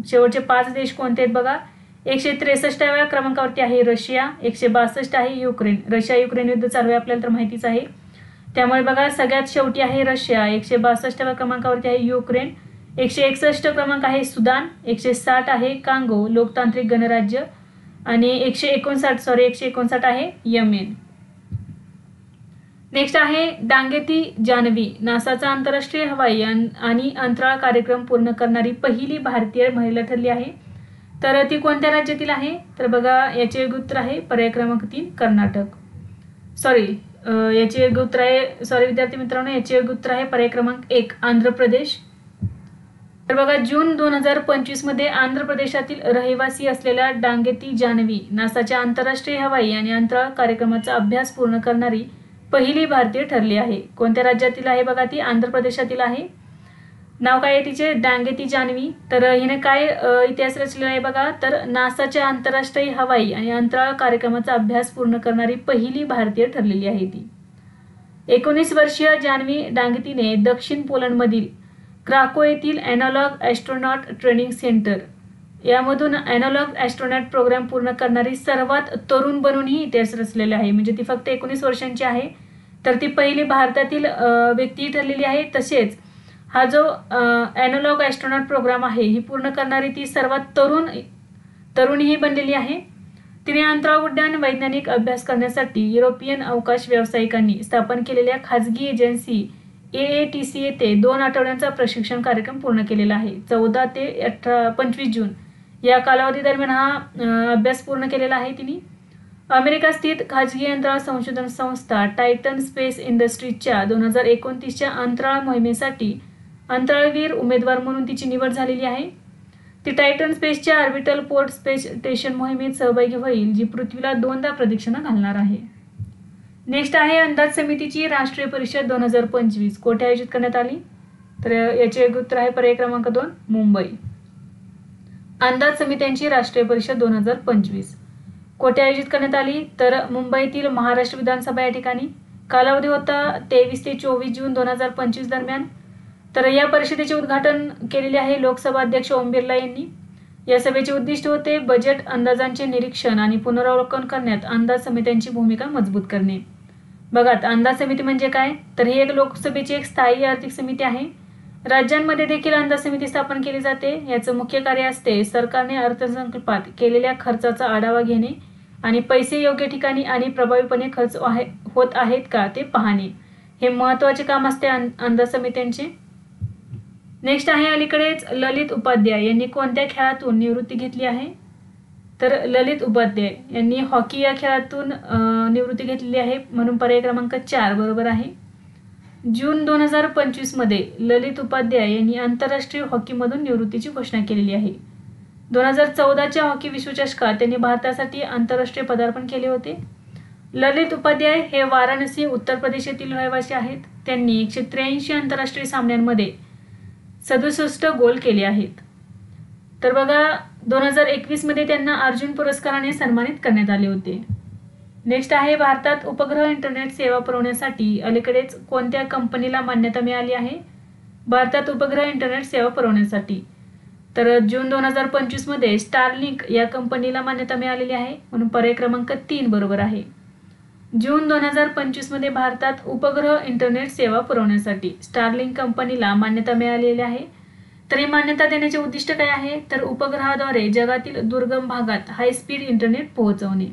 शेवटचे 5 देश कोणते आहेत बघा. 163व्या क्रमांकावरती आहे रशिया, 162 आहे युक्रेन. रशिया युक्रेन युद्ध चालू आहे आपल्याला तर माहितीच आहे, त्यामुळे बघा सगळ्यात शेवटी आहे रशिया. 162व्या क्रमांकावरती आहे युक्रेन, 161 क्रमांक आहे सुदान, 160 आहे कांगो लोकतांत्रिक गणराज्य आणि 159 आहे येमेन. नेक्स्ट आहे डांगेती जानवी, नासाचा आंतरराष्ट्रीय हवाई आणि अंतराळ कार्यक्रम पूर्ण करणारी पहिली भारतीय महिला ठरली आहे. तर ती कोणत्या राज्यातील आहे? तर बघा, याचे योग्य उत्तर आहे पर्याय क्रमांक 3 कर्नाटक. याचे योग्य उत्तर आहे विद्यार्थी मित्रांनो, याचे योग्य उत्तर आहे पर्याय क्रमांक 1 आंध्र प्रदेश. तर बघा, जून 2025 मध्ये आंध्र प्रदेशातील रहिवासी असलेल्या डांगेती जानवी नासाच्या आंतरराष्ट्रीय हवाई आणि अंतराळ कार्यक्रमाचा अभ्यास पूर्ण करणारी पहिली भारतीय ठरली आहे. कोणत्या राज्यातील आहे बघा, ती आंध्र प्रदेशातील आहे. नाव काय आहे तिचे? डांगेती जानवी. तर हिने काय इतिहास रचलेला आहे बघा, तर नासाच्या आंतरराष्ट्रीय हवाई आणि अंतराळ कार्यक्रमाचा अभ्यास पूर्ण करणारी पहिली भारतीय ठरलेली आहे ती. 19 वर्षीय जानवी डांगेतीने दक्षिण पोलंडमधील क्राको येथील ॲनालॉग ॲस्ट्रोनॉट ट्रेनिंग सेंटर यामधून ॲनालॉग ॲस्ट्रोनॉट प्रोग्राम पूर्ण करणारी सर्वात तरुण बनून ही इतिहास रचलेला आहे. म्हणजे ती फक्त 19 वर्षांची आहे, तर ती पहिली भारतातील व्यक्ती ठरलेली आहे. तसेच हा जो ॲनालॉग ॲस्ट्रोनॉट प्रोग्राम आहे ही पूर्ण करणारी ती सर्वात तरुणीही बनलेली आहे. तिने अंतराळ उड्डाण वैज्ञानिक अभ्यास करण्यासाठी युरोपियन अवकाश व्यावसायिकांनी स्थापन केलेल्या खाजगी एजन्सी AATC येथे 2 आठवड्यांचा प्रशिक्षण कार्यक्रम पूर्ण केलेला आहे. 14 ते 25 जून या कालावधी दरम्यान हा अभ्यास पूर्ण केलेला आहे तिने. अमेरिका स्थित खाजगी अंतराळ संशोधन संस्था टायटन स्पेस इंडस्ट्रीजच्या 2029च्या अंतराळ मोहिमेसाठी अंतराळवीर उमेदवार म्हणून तिची निवड झालेली आहे. ती टायटन स्पेसच्या ऑर्बिटल पोर्ट स्पेस स्टेशन मोहिमेत सहभागी होईल, जी पृथ्वीला 2दा प्रदक्षिणा घालणार आहे. नेक्स्ट आहे अंदाज समितीची राष्ट्रीय परिषद 2025 कोठे आयोजित करण्यात आली? तर याचे योग्य उत्तर आहे पर्याय क्रमांक 2 मुंबई. अंदाज समित्यांची राष्ट्रीय परिषद 2025 कोठे आयोजित करण्यात आली? तर मुंबईतील महाराष्ट्र विधानसभा या ठिकाणी. कालावधी होता 23 ते 24 जून 2025 दरम्यान. तर या परिषदेचे उद्घाटन केलेले आहे लोकसभा अध्यक्ष ओम बिर्ला यांनी. या सभेचे उद्दिष्ट होते बजेट अंदाजांचे निरीक्षण आणि पुनरावलोकन करण्यात अंदाज समित्यांची भूमिका मजबूत करणे. बघा, अंदाज समिती म्हणजे काय? तर ही एक लोकसभेची एक स्थायी आर्थिक समिती आहे. राज्यांमध्ये देखील अंदाज समिती स्थापन केली जाते. याचं मुख्य कार्य असते सरकारने अर्थसंकल्पात केलेल्या खर्चाचा आढावा घेणे आणि पैसे योग्य ठिकाणी आणि प्रभावीपणे खर्च होत आहेत का ते पाहणे. हे महत्त्वाचे काम असते अंदाज समित्यांचे. नेक्स्ट आहे अलीकडेच ललित उपाध्याय यांनी कोणत्या खेळातून निवृत्ती घेतली आहे? तर ललित उपाध्याय यांनी हॉकी या खेळातून निवृत्ती घेतलेली आहे, म्हणून पर्याय क्रमांक 4 बरोबर आहे. जून 2025 मध्ये ललित उपाध्याय यांनी आंतरराष्ट्रीय हॉकीमधून निवृत्तीची घोषणा केलेली आहे. 2014च्या हॉकी विश्वचषकात त्यांनी भारतासाठी आंतरराष्ट्रीय पदार्पण केले होते. ललित उपाध्याय हे वाराणसी उत्तर प्रदेश येथील रहिवासी आहेत. त्यांनी 183 आंतरराष्ट्रीय सामन्यांमध्ये 67 गोल केले आहेत. तर बघा, 2021 मध्ये त्यांना अर्जुन पुरस्काराने सन्मानित करण्यात आले होते. नेक्स्ट आहे भारतात उपग्रह इंटरनेट सेवा पुरवण्यासाठी अलीकडेच कोणत्या कंपनीला मान्यता मिळाली आहे? भारतात उपग्रह इंटरनेट सेवा पुरवण्यासाठी तर जून 2025 मध्ये स्टारलिंक या कंपनीला मान्यता मिळालेली आहे, म्हणून पर्याय क्रमांक 3 बरोबर आहे. जून 2025 मध्ये भारतात उपग्रह इंटरनेट सेवा पुरवण्यासाठी स्टारलिंक कंपनीला मान्यता मिळालेली आहे. तर ही मान्यता देण्याचे उद्दिष्ट काय आहे? तर उपग्रहाद्वारे जगातील दुर्गम भागात हाय स्पीड इंटरनेट पोहोचवणे.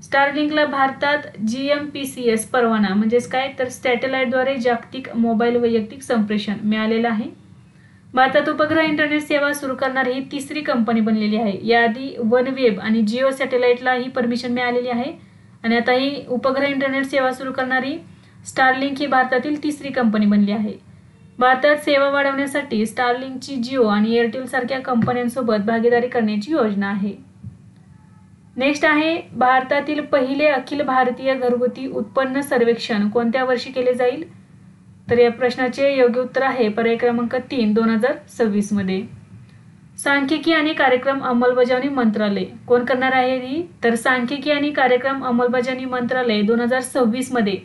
स्टारलिंकला भारतात GMPCS परवाना म्हणजेच काय, तर सॅटेलाइटद्वारे जागतिक मोबाईल वैयक्तिक संप्रेषण मिळालेलं आहे. भारतात उपग्रह इंटरनेट सेवा सुरू करणारी ही तिसरी कंपनी बनलेली आहे. याआधी वनवेब आणि जिओ सॅटेलाइटला ही परमिशन मिळालेली आहे आणि आता ही उपग्रह इंटरनेट सेवा सुरू करणारी स्टारलिंक ही भारतातील तिसरी कंपनी बनली आहे. भारतात सेवा वाढवण्यासाठी स्टारलिंकची जिओ आणि एअरटेल सारख्या कंपन्यांसोबत भागीदारी करण्याची योजना आहे. नेक्स्ट आहे, भारतातील पहिले अखिल भारतीय घरगुती उत्पन्न सर्वेक्षण कोणत्या वर्षी केले जाईल? तर या प्रश्नाचे योग्य उत्तर आहे पर्याय क्रमांक 3, 2026 मध्ये. सांख्यिकी आणि कार्यक्रम अंमलबजावणी मंत्रालय कोण करणार आहे ही? तर सांख्यिकी आणि कार्यक्रम अंमलबजावणी मंत्रालय 2026 मध्ये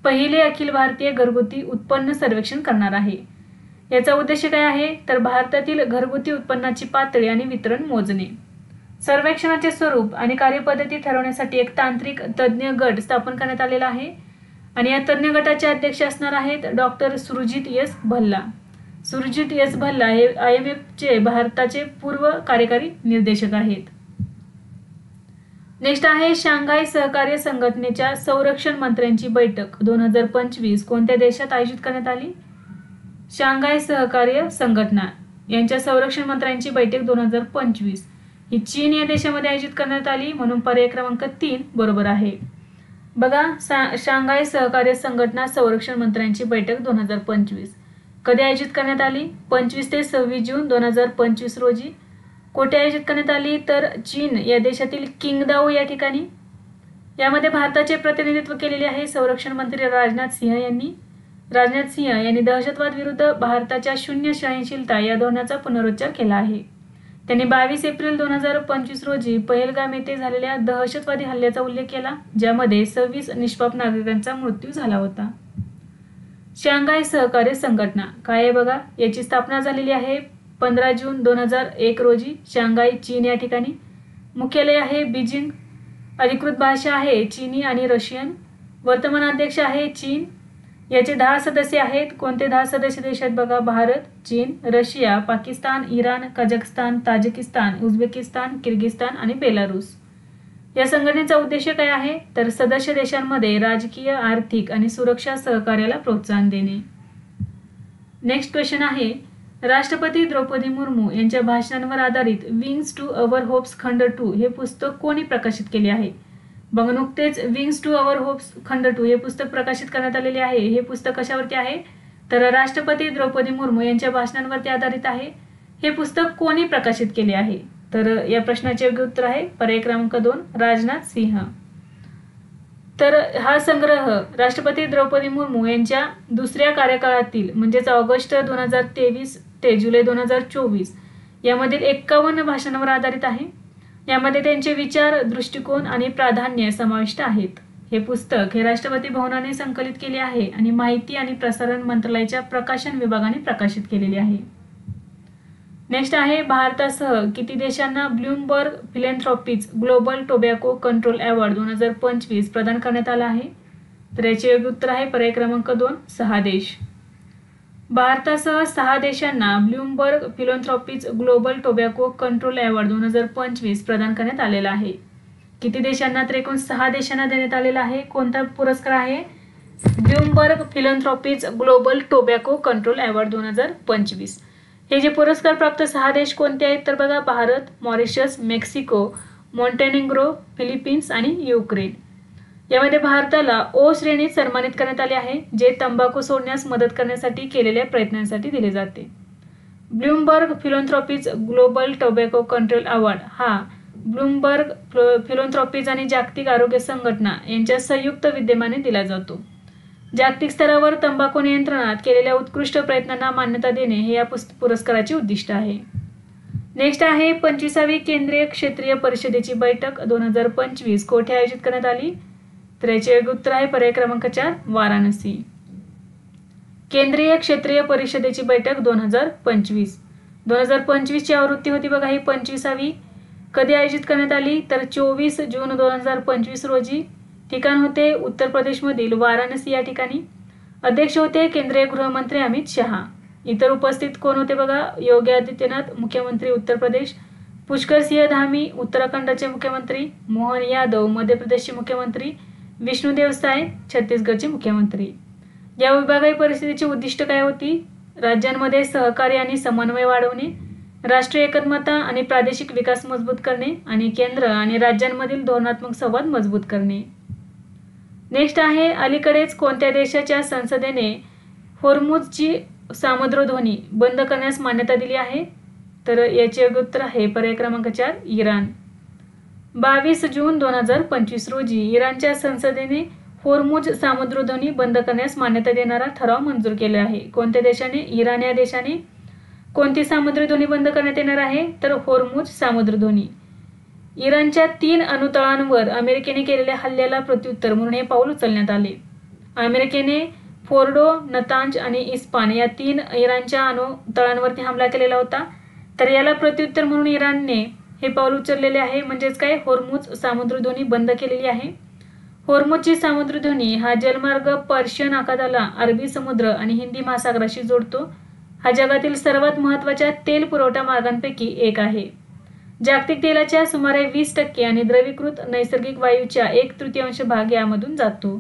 पहिले अखिल भारतीय घरगुती उत्पन्न सर्वेक्षण करणार आहे. याचा उद्देश काय आहे? तर भारतातील घरगुती उत्पन्नाची पातळी आणि वितरण मोजणे. सर्वेक्षणाचे स्वरूप आणि कार्यपद्धती ठरवण्यासाठी एक तांत्रिक तज्ज्ञ गट स्थापन करण्यात आलेला आहे आणि या तज्ज्ञ गटाचे अध्यक्ष असणार आहेत doctor Surjit S Bhalla. Surjit S Bhalla हे IMFचे भारताचे पूर्व कार्यकारी निर्देशक आहेत. नेक्स्ट आहे, शांघाय सहकार्य संघटनेच्या संरक्षण मंत्र्यांची बैठक 2025 कोणत्या देशात आयोजित करण्यात आली? शांघाय सहकार्य संघटना यांच्या संरक्षण मंत्र्यांची बैठक 2025 ही चीन या देशामध्ये आयोजित करण्यात आली, म्हणून पर्याय क्रमांक 3 बरोबर आहे. बघा, शांघाय सहकार्य संघटना संरक्षण मंत्र्यांची बैठक 2025 कधी आयोजित करण्यात आली? 25 ते 26 जून 2025 रोजी. कोठे आयोजित करण्यात आली? तर चीन या देशातील किंगदाओ या ठिकाणी. यामध्ये भारताचे प्रतिनिधित्व केलेले आहे संरक्षण मंत्री राजनाथ सिंह यांनी. राजनाथ सिंह यांनी दहशतवाद विरुद्ध भारताच्या शून्य सहनशीलता या धोरणाचा पुनरुच्चार केला आहे. त्यांनी 22 एप्रिल 2025 रोजी पहलगाम येथे झालेल्या दहशतवादी हल्ल्याचा उल्लेख केला, ज्यामध्ये 26 निष्पाप नागरिकांचा मृत्यू झाला होता. शांघाय सहकार्य संघटना काय आहे? बघा, याची स्थापना झालेली आहे 15 जून 2001 रोजी शांघाय चीन या ठिकाणी. मुख्यालय आहे बीजिंग. अधिकृत भाषा आहे चीनी आणि रशियन. वर्तमान अध्यक्ष आहे चीन. याचे 10 सदस्य आहेत. कोणते 10 सदस्य देश आहेत? बघा, भारत, चीन, Russia, Pakistan, Iran, Kazakhstan, Tajikistan, Uzbekistan, Kyrgyzstan आणि बेलारूस. या संघटनेचा उद्देश काय आहे? तर सदस्य देशांमध्ये राजकीय, आर्थिक आणि सुरक्षा सहकार्याला प्रोत्साहन देणे. नेक्स्ट क्वेश्चन आहे, राष्ट्रपती द्रौपदी मुर्मू यांच्या भाषणांवर आधारित विंग्स टू अवर होप्स खंड 2 हे पुस्तक कोणी प्रकाशित केले आहे? बघा, नुकतेच विंग्स टू अवर होप्स खंड 2 हे पुस्तक प्रकाशित करण्यात आलेले आहे. हे पुस्तक कशावरती आहे? तर राष्ट्रपती द्रौपदी मुर्मू यांच्या भाषणांवरती आधारित आहे. हे पुस्तक कोणी प्रकाशित केले आहे? तर या प्रश्नाचे योग्य उत्तर आहे पर्याय क्रमांक 2, राजनाथ सिंह. तर हा संग्रह राष्ट्रपती द्रौपदी मुर्मू यांच्या दुसऱ्या कार्यकाळातील म्हणजेच ऑगस्ट 2023 ते जुलै 2024 यामधील 51 भाषणांवर आधारित आहे. यामध्ये त्यांचे विचार, दृष्टिकोन आणि प्राधान्य समाविष्ट आहेत. हे पुस्तक हे राष्ट्रपती भवनाने संकलित केले आहे आणि माहिती आणि प्रसारण मंत्रालयाच्या प्रकाशन विभागाने प्रकाशित केलेले आहे. नेक्स्ट आहे, भारतासह किती देशांना Bloomberg philanthropies global tobacco control award 2025 प्रदान करण्यात आला आहे? तर याचे योग्य उत्तर आहे पर्याय क्रमांक 2, 6 देश. भारतासह 6 देशांना Bloomberg philanthropies global tobacco control award 2025 प्रदान करण्यात आलेला आहे. किती देशांना? तर एकूण 6 देशांना देण्यात आलेला आहे. कोणता पुरस्कार आहे? Bloomberg philanthropies global tobacco control award 2025. हे जे पुरस्कार प्राप्त 6 देश कोणते आहेत? तर बघा, Bharat, Mauritius, Mexico, Montenegro, Philippines आणि युक्रेन. यामध्ये भारताला ओ श्रेणीत सन्मानित करण्यात आले आहे, जे तंबाखू सोडण्यास मदत करण्यासाठी केलेल्या प्रयत्नांसाठी दिले जाते. Bloomberg philanthropies global tobacco control award हा ब्लूमबर्ग फिलॅन्थ्रॉपीज आणि जागतिक आरोग्य संघटना यांच्या संयुक्त विद्यमाने दिला जातो. जागतिक स्तरावर तंबाखू नियंत्रणात केलेल्या उत्कृष्ट प्रयत्नांना मान्यता देणे हे या पुरस्काराचे उद्दिष्ट आहे. नेक्स्ट आहे, 25वी केंद्रीय क्षेत्रीय परिषदेची बैठक 2025 कोठे आयोजित करण्यात आली? तर याचे योग्य उत्तर आहे पर्याय क्रमांक 4, वाराणसी. केंद्रीय क्षेत्रीय परिषदेची बैठक 2025 ची आवृत्ती होती बघा ही 25वी. कधी आयोजित करण्यात आली? तर 24 जून 2025 रोजी. ठिकाण होते उत्तर प्रदेशमधील वाराणसी या ठिकाणी. अध्यक्ष होते केंद्रीय गृहमंत्री अमित शहा. इतर उपस्थित कोण होते बघा? योगी आदित्यनाथ मुख्यमंत्री उत्तर प्रदेश, पुष्कर सिंह धामी उत्तराखंडचे मुख्यमंत्री, मोहन यादव मध्य प्रदेशचे मुख्यमंत्री, विष्णुदेव साय छत्तीसगडचे मुख्यमंत्री. या विभागीय परिषदेची उद्दिष्ट काय होती? राज्यांमध्ये सहकार्य आणि समन्वय वाढवणे, राष्ट्रीय एकत्मता आणि प्रादेशिक विकास मजबूत करणे आणि केंद्र आणि राज्यांमधील धोरणात्मक संवाद मजबूत करणे. नेक्स्ट आहे, अलीकडेच कोणत्या देशाच्या संसदेने होर्मुझची सामुद्रधुनी बंद करण्यास मान्यता दिली आहे? तर याचे योग्य उत्तर आहे पर्याय क्रमांक 4 इराण. 22 जून 2025 रोजी इराणच्या संसदेने होर्मुझ सामुद्रधुनी बंद करण्यास मान्यता देणारा ठराव मंजूर केला आहे. कोणत्या देशाने? इराण या देशाने कोणती सामुद्रधुनी बंद करण्यात येणार आहे? तर होर्मुझ सामुद्रधुनी. इराणच्या 3 अणुतळांवर अमेरिकेने केलेल्या हल्ल्याला प्रत्युत्तर म्हणून हे पाऊल उचलण्यात आले. अमेरिकेने फोर्डो, नतांज आणि इस्पान या 3 इराणच्या अणुतळांवरती हमला केलेला होता. तर याला प्रत्युत्तर म्हणून इराणने हे पाऊल उचललेले आहे. म्हणजेच काय? होर्मुझ सामुद्रधुनी बंद केलेली आहे. होर्मुझची सामुद्रधुनी हा जलमार्ग पर्शियन आखाताला अरबी समुद्र आणि हिंदी महासागराशी जोडतो. हा जगातील सर्वात महत्त्वाच्या तेल पुरवठा मार्गांपैकी एक आहे. जागतिक तेलाच्या सुमारे 20% आणि द्रवीकृत नैसर्गिक वायूच्या 1/3 भाग यामधून जातो.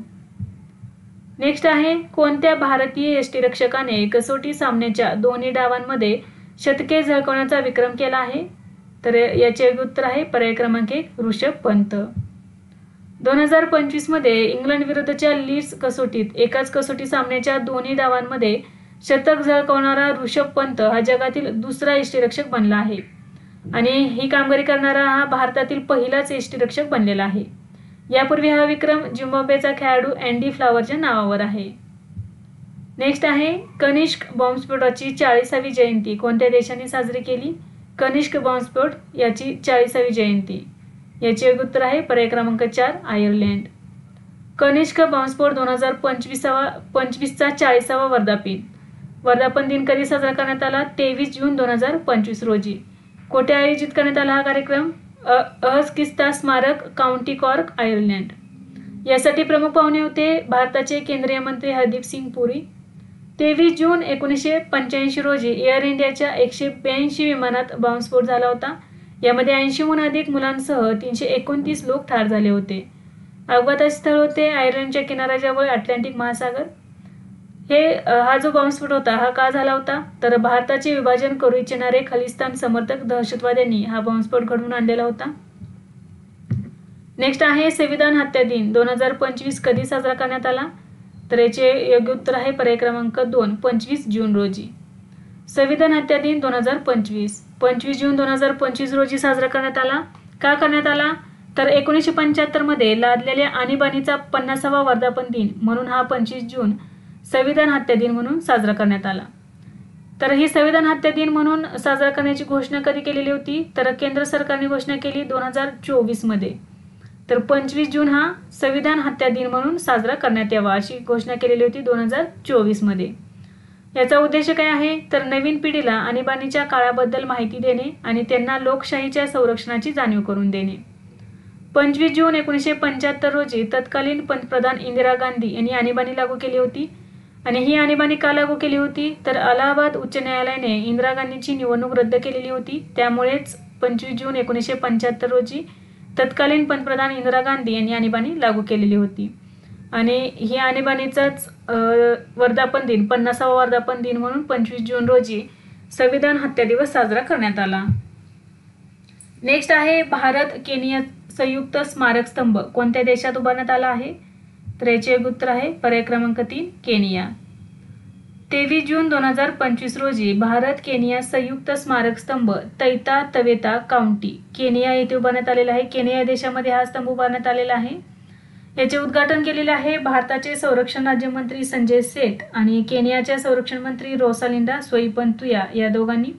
नेक्स्ट आहे, कोणत्या भारतीय यष्टिरक्षकाने कसोटी सामन्याच्या दोन्ही डावांमध्ये शतके झळकवण्याचा विक्रम केला आहे? तर याचे उत्तर आहे पर्याय क्रमांक 1 ऋषभ पंत. 2025 मध्ये इंग्लंड विरुद्धच्या लीड्स कसोटीत एकाच कसोटी सामन्याच्या दोन्ही डावांमध्ये शतक झळकवणारा ऋषभ पंत हा जगातील दुसरा यष्टिरक्षक बनला आहे आणि ही कामगिरी करणारा हा भारतातील पहिलाच यष्टिरक्षक बनलेला आहे. यापूर्वी हा विक्रम झिम्बाब्वेचा खेळाडू अँडी फ्लावरच्या नावावर आहे. नेक्स्ट आहे, कनिष्क बॉम्बस्फोटाची 40वी जयंती कोणत्या देशाने साजरी केली? कनिष्क बॉम्बस्फोट याची 40वी जयंती. याचे उत्तर आहे पर्याय क्रमांक 4 आयर्लंड. कनिष्क बॉम्बस्फोट 2025चा 40वा वर्धापन दिन कधी साजरा करण्यात आला? 23 जून 2025 रोजी. कोठे आयोजित करण्यात आला हा कार्यक्रम? अहस्किस्ता स्मारक, काउंटी कॉर्क, आयर्लंड. यासाठी प्रमुख पाहुणे होते भारताचे केंद्रीय मंत्री हरदीप सिंग पुरी. 23 जून 1985 रोजी एअर इंडियाच्या 182 विमानात बॉम्बस्फोट झाला होता. यामध्ये 80हून अधिक मुलांसह 329 लोक ठार झाले होते. अपघाताचे स्थळ होते आयर्लंडच्या किनाऱ्याजवळ अटलांटिक महासागर. हा जो बॉम्बस्फोट होता हा का झाला होता? तर भारताचे विभाजन करू इच्छिणारे खलिस्तान समर्थक दहशतवाद्यांनी हा बॉम्बस्फोट घडवून आणलेला होता. नेक्स्ट आहे, संविधान हत्या दिन 2025 कधी साजरा करण्यात आला? तर याचे योग्य उत्तर आहे पर्याय क्रमांक 2 25 जून रोजी. संविधान हत्या दिन 2025 25 जून 2025 रोजी साजरा करण्यात आला. का करण्यात आला? तर 1975 मध्ये लादलेल्या आणीबाणीचा 50वा वर्धापन दिन म्हणून हा 25 जून संविधान हत्या दिन म्हणून साजरा करण्यात आला. तर ही संविधान हत्या दिन म्हणून साजरा करण्याची घोषणा कधी केलेली होती? तर केंद्र सरकारने घोषणा केली 2024 मध्ये. तर 25 जून हा संविधान हत्या दिन म्हणून साजरा करण्यात यावा अशी घोषणा केलेली होती 2024 मध्ये. याचा उद्देश काय आहे? तर नवीन पिढीला आणीबाणीच्या काळाबद्दल माहिती देणे आणि त्यांना लोकशाहीच्या संरक्षणाची जाणीव करून देणे. 25 जून 1975 रोजी तत्कालीन पंतप्रधान इंदिरा गांधी यांनी आणीबाणी लागू केली होती. आणि ही आणीबाणी का लागू केली होती? तर अलाहाबाद उच्च न्यायालयाने इंदिरा गांधींची निवडणूक रद्द केलेली होती. त्यामुळेच 25 जून 1975 रोजी तत्कालीन पंतप्रधान इंदिरा गांधी यांनी आणीबाणी लागू केलेली होती. आणि ही आणीबाणीचाच वर्धापन दिन 50वा वर्धापन दिन म्हणून 25 जून रोजी संविधान हत्या दिवस साजरा करण्यात आला. नेक्स्ट आहे, भारत केनिया संयुक्त स्मारक स्तंभ कोणत्या देशात उभारण्यात आला आहे? तर याचे उत्तर आहे पर्याय क्रमांक 3 केनिया. 23 जून 2025 रोजी भारत केनिया संयुक्त स्मारक स्तंभ तैता तवेता काउंटी केनिया येथे उभारण्यात आलेला आहे. केनिया देशामध्ये हा स्तंभ उभारण्यात आलेला आहे. याचे उद्घाटन केलेले आहे भारताचे संरक्षण राज्यमंत्री संजय सेठ आणि केनियाच्या संरक्षण मंत्री रोसालिंडा सोईपंतुया या दोघांनी.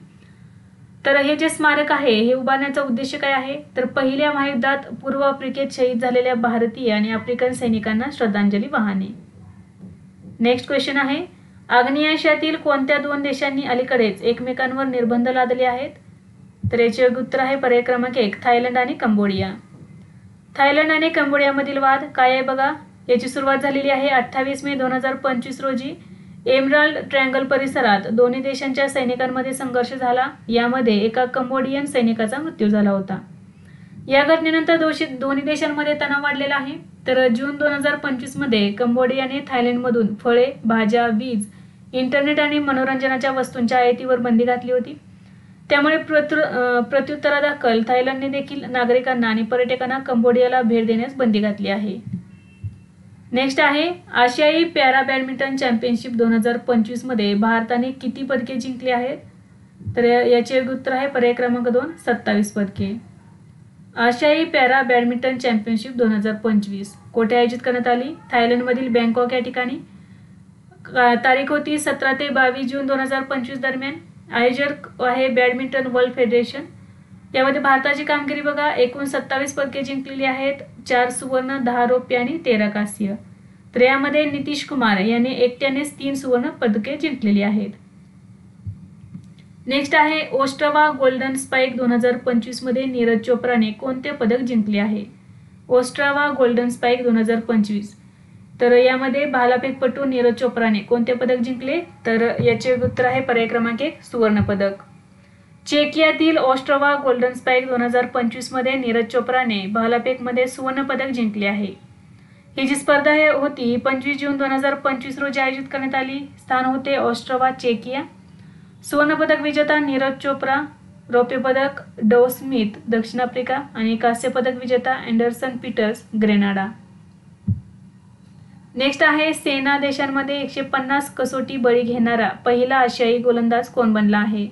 तर हे जे स्मारक आहे हे उभारण्याचा उद्देश काय आहे? तर पहिल्या महायुद्धात पूर्व आफ्रिकेत शहीद झालेल्या भारतीय आणि आफ्रिकन सैनिकांना श्रद्धांजली वाहणे. नेक्स्ट क्वेश्चन आहे, आग्नेय आशियातील कोणत्या 2 देशांनी अलीकडेच एकमेकांवर निर्बंध लादले आहेत? तर याचे उत्तर आहे पर्याय क्रमांक 1 थायलंड आणि कंबोडिया. थायलंड आणि कंबोडियामधील वाद काय आहे बघा. याची सुरुवात झालेली आहे 28 मे 2025 रोजी. एमराल्ड ट्रँगल परिसरात दोन्ही देशांच्या सैनिकांमध्ये संघर्ष झाला. यामध्ये एका कंबोडियन सैनिकाचा मृत्यू झाला होता. या घटनेनंतर दोन्ही देशांमध्ये तणाव वाढलेला आहे. तर जून 2025 मध्ये कंबोडियाने थायलंडमधून फळे, भाज्या, वीज, इंटरनेट आणि मनोरंजनाच्या वस्तूंच्या आयातीवर बंदी घातली होती. त्यामुळे प्रत्युत्तरादाखल थायलंडने देखील नागरिकांना आणि पर्यटकांना कंबोडियाला भेट देण्यास बंदी घातली आहे. नेक्स्ट आहे आशियाई पॅरा बॅडमिंटन चॅम्पियनशिप 2025 मध्ये भारताने किती पदके जिंकली आहेत? तर याचे उत्तर आहे पर्याय क्रमांक 2 27 पदके. आशियाई पॅरा बॅडमिंटन चॅम्पियनशिप 2025 कोठे आयोजित करण्यात आली? थायलंडमधील बँकॉक या ठिकाणी. तारीख होती 17 ते 22 जून 2025 दरम्यान. आयोजक आहे बॅडमिंटन वर्ल्ड फेडरेशन. यामध्ये भारताची कामगिरी बघा, एकूण 27 पदके जिंकलेली आहेत, 4 सुवर्ण, 10 रौप्य आणि 13 कांस्य. तर यामध्ये नितीश कुमार यांनी एकट्यानेच 3 सुवर्ण पदके जिंकलेली आहेत. नेक्स्ट आहे ओस्ट्रावा गोल्डन स्पाइक 2025 मध्ये नीरज चोप्राने कोणते पदक जिंकले आहे? Ostrava golden spike 2025. तर यामध्ये भालाफेकपटू नीरज चोप्राने कोणते पदक जिंकले? तर याचे उत्तर आहे पर्याय क्रमांक 1 सुवर्ण पदक. चेकियातील ओस्ट्रावा गोल्डन स्पाइक 2025 मध्ये नीरज चोप्राने भालाफेकमध्ये सुवर्ण पदक जिंकले आहे. ही जी स्पर्धा होती 25 जून 2025 रोजी आयोजित करण्यात आली. स्थान होते ओस्ट्रावा चेकिया. सुवर्ण पदक विजेता नीरज चोप्रा, रौप्य पदक डो स्मिथ दक्षिण आफ्रिका आणि कांस्य पदक विजेता अँडरसन पीटर्स ग्रेनाडा. नेक्स्ट आहे सेना देशांमध्ये 150 कसोटी बळी घेणारा पहिला आशियाई गोलंदाज कोण बनला आहे?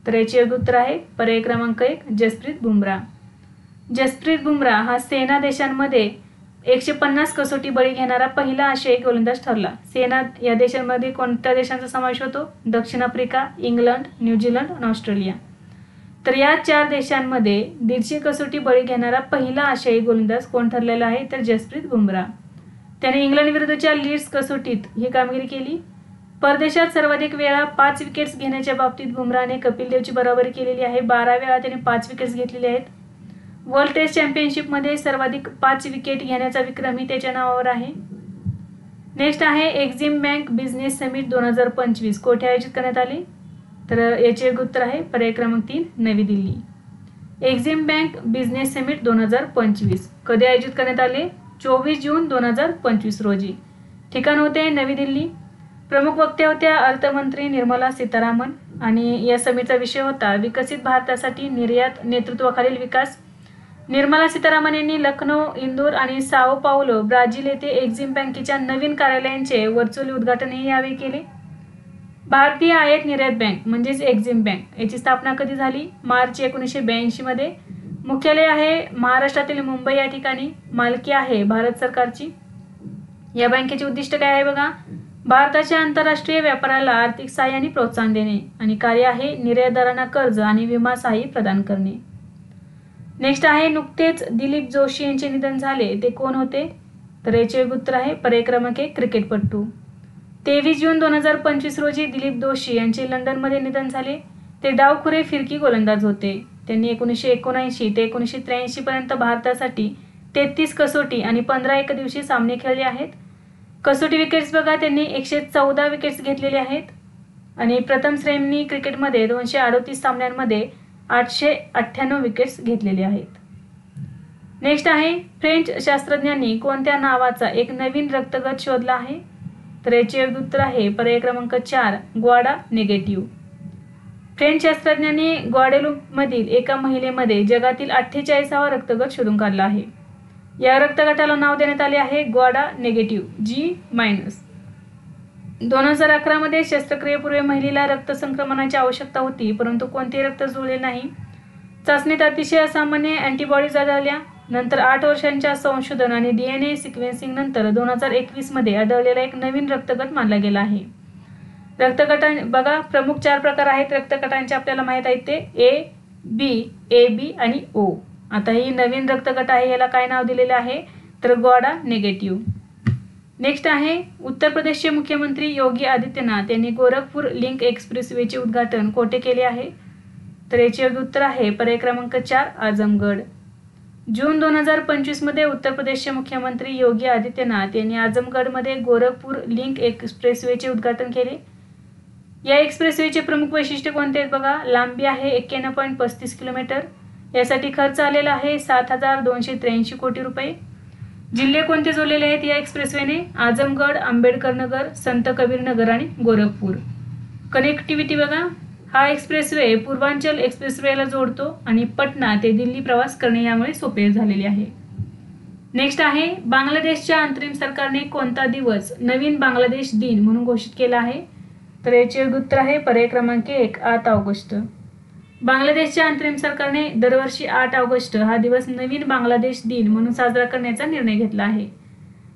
तर याचे उत्तर आहे पर्याय क्रमांक 1 जसप्रीत बुमराह. जसप्रीत बुमराह हा सेना देशांमध्ये 150 कसोटी बळी घेणारा पहिला आशियाई गोलंदाज ठरला. सेना या देशांमध्ये कोणत्या देशांचा समावेश होतो? दक्षिण आफ्रिका, इंग्लंड, न्यूझीलंड आणि ऑस्ट्रेलिया. तर या 4 देशांमध्ये 150 कसोटी बळी घेणारा पहिला आशियाई गोलंदाज कोण ठरलेला आहे? तर जसप्रीत बुमराह. त्याने इंग्लंड विरुद्धच्या लीड्स कसोटीत ही कामगिरी केली. परदेशात सर्वाधिक वेळा 5 विकेट्स घेण्याच्या बाबतीत बुमराहने कपिल देवची बरोबरी केलेली आहे. 12 वेळा त्याने 5 विकेट्स घेतलेले आहेत. वर्ल्ड टेस्ट चॅम्पियनशिपमध्ये सर्वाधिक 5 विकेट घेण्याचा विक्रमही त्याच्या नावावर आहे. नेक्स्ट आहे एक्झिम बँक बिझनेस समिट 2025 कोठे आयोजित करण्यात आले? तर याचे उत्तर आहे पर्याय क्रमांक 3 नवी Delhi. Exim bank business summit 2025 कधी आयोजित करण्यात आले? 24 जून 2025 रोजी. ठिकाण होते नवी दिल्ली. प्रमुख वक्त्या होत्या अर्थमंत्री निर्मला सीतारामन आणि या समितीचा विषय होता विकसित भारतासाठी निर्यात नेतृत्वाखालील विकास. निर्मला सीतारामन यांनी लखनौ, इंदूर आणि साओ पाउलो ब्राझील येथे एक्झिम बँकेच्या नवीन कार्यालयांचे व्हर्च्युअली उद्घाटनही यावेळी केले. भारतीय आयात निर्यात बँक म्हणजेच एक्झिम बँक याची स्थापना कधी झाली? मार्च 1982 मध्ये. मुख्यालय आहे महाराष्ट्रातील मुंबई या ठिकाणी. मालकी आहे भारत सरकारची. या बँकेचे उद्दिष्ट काय आहे बघा, भारताच्या आंतरराष्ट्रीय व्यापाराला आर्थिक सहाय्य आणि प्रोत्साहन देणे आणि कार्य आहे निर्यातदारांना कर्ज आणि विमा सहाय्य प्रदान करणे. नेक्स्ट आहे नुकतेच दिलीप जोशी यांचे निधन झाले, ते कोण होते? तर याचे उत्तर आहे पर्याय क्रमांक 1 क्रिकेटपटू. 23 जून 2025 रोजी दिलीप जोशी यांचे लंडनमध्ये निधन झाले. ते डावखुरे फिरकी गोलंदाज होते. त्यांनी 1979 ते 1983 पर्यंत भारतासाठी 33 कसोटी आणि 15 एकदिवसीय सामने खेळले आहेत. कसोटी विकेट्स बघा, त्यांनी 114 विकेट्स घेतलेले आहेत आणि प्रथम श्रेणी क्रिकेटमध्ये 238 सामन्यांमध्ये 898 विकेट्स घेतलेले आहेत. नेक्स्ट आहे फ्रेंच शास्त्रज्ञांनी कोणत्या नावाचा एक नवीन रक्तगट शोधला आहे? तर याचे उत्तर आहे पर्याय क्रमांक 4 ग्वाडा निगेटिव्ह. फ्रेंच शास्त्रज्ञांनी ग्वाडेलूपमधील एका महिलेमध्ये जगातील 48वा रक्तगट शोधून काढला आहे. या रक्तगटाला नाव देण्यात आले आहे ग्वाडा निगेटिव्ह G-. 2011 मध्ये शस्त्रक्रियेपूर्वी महिलेला रक्त संक्रमणाची आवश्यकता होती, परंतु कोणतेही रक्त जुळले नाही. चाचणीत अतिशय असामान्य अँटीबॉडीज आढळल्या. नंतर 8 वर्षांच्या संशोधन आणि DNA सिक्वेन्सिंग नंतर 2021 मध्ये आढळलेला एक नवीन रक्तगट मानला गेला आहे. रक्तगटां बघा, प्रमुख 4 प्रकार आहेत रक्तगटांचे आपल्याला माहित आहेत ते A, B, AB आणि O. आता ही नवीन रक्तगट आहे, याला काय नाव दिलेले आहे? तर ग्वाडा निगेटिव्ह. नेक्स्ट आहे उत्तर प्रदेशचे मुख्यमंत्री योगी आदित्यनाथ यांनी गोरखपूर लिंक एक्सप्रेसवेचे उद्घाटन कोठे केले आहे? तर याचे उत्तर आहे पर्याय क्रमांक 4 आजमगड. जून 2025 मध्ये उत्तर प्रदेशचे मुख्यमंत्री योगी आदित्यनाथ यांनी आजमगडमध्ये गोरखपूर लिंक एक्सप्रेसवेचे उद्घाटन केले. या एक्सप्रेसवेचे प्रमुख वैशिष्ट्य कोणते आहेत बघा, लांबी आहे 91.35 किलोमीटर. यासाठी खर्च आलेला आहे 7,283 कोटी रुपये. जिल्हे कोणते जोडलेले आहेत या एक्सप्रेसवेने? आजमगड, आंबेडकर नगर, संत कबीर नगर आणि गोरखपूर. कनेक्टिव्हिटी बघा, हा एक्सप्रेसवे पूर्वांचल एक्सप्रेसवेला जोडतो आणि पटना ते दिल्ली प्रवास करणे यामुळे सोपे झालेले आहे. नेक्स्ट आहे बांगलादेशच्या अंतरिम सरकारने कोणता दिवस नवीन बांगलादेश दिन म्हणून घोषित केला आहे? तर याचे उत्तर आहे पर्याय क्रमांक 1 8 ऑगस्ट. बांगलादेशच्या अंतरिम सरकारने दरवर्षी 8 ऑगस्ट हा दिवस नवीन बांगलादेश दिन म्हणून साजरा करण्याचा निर्णय घेतला आहे.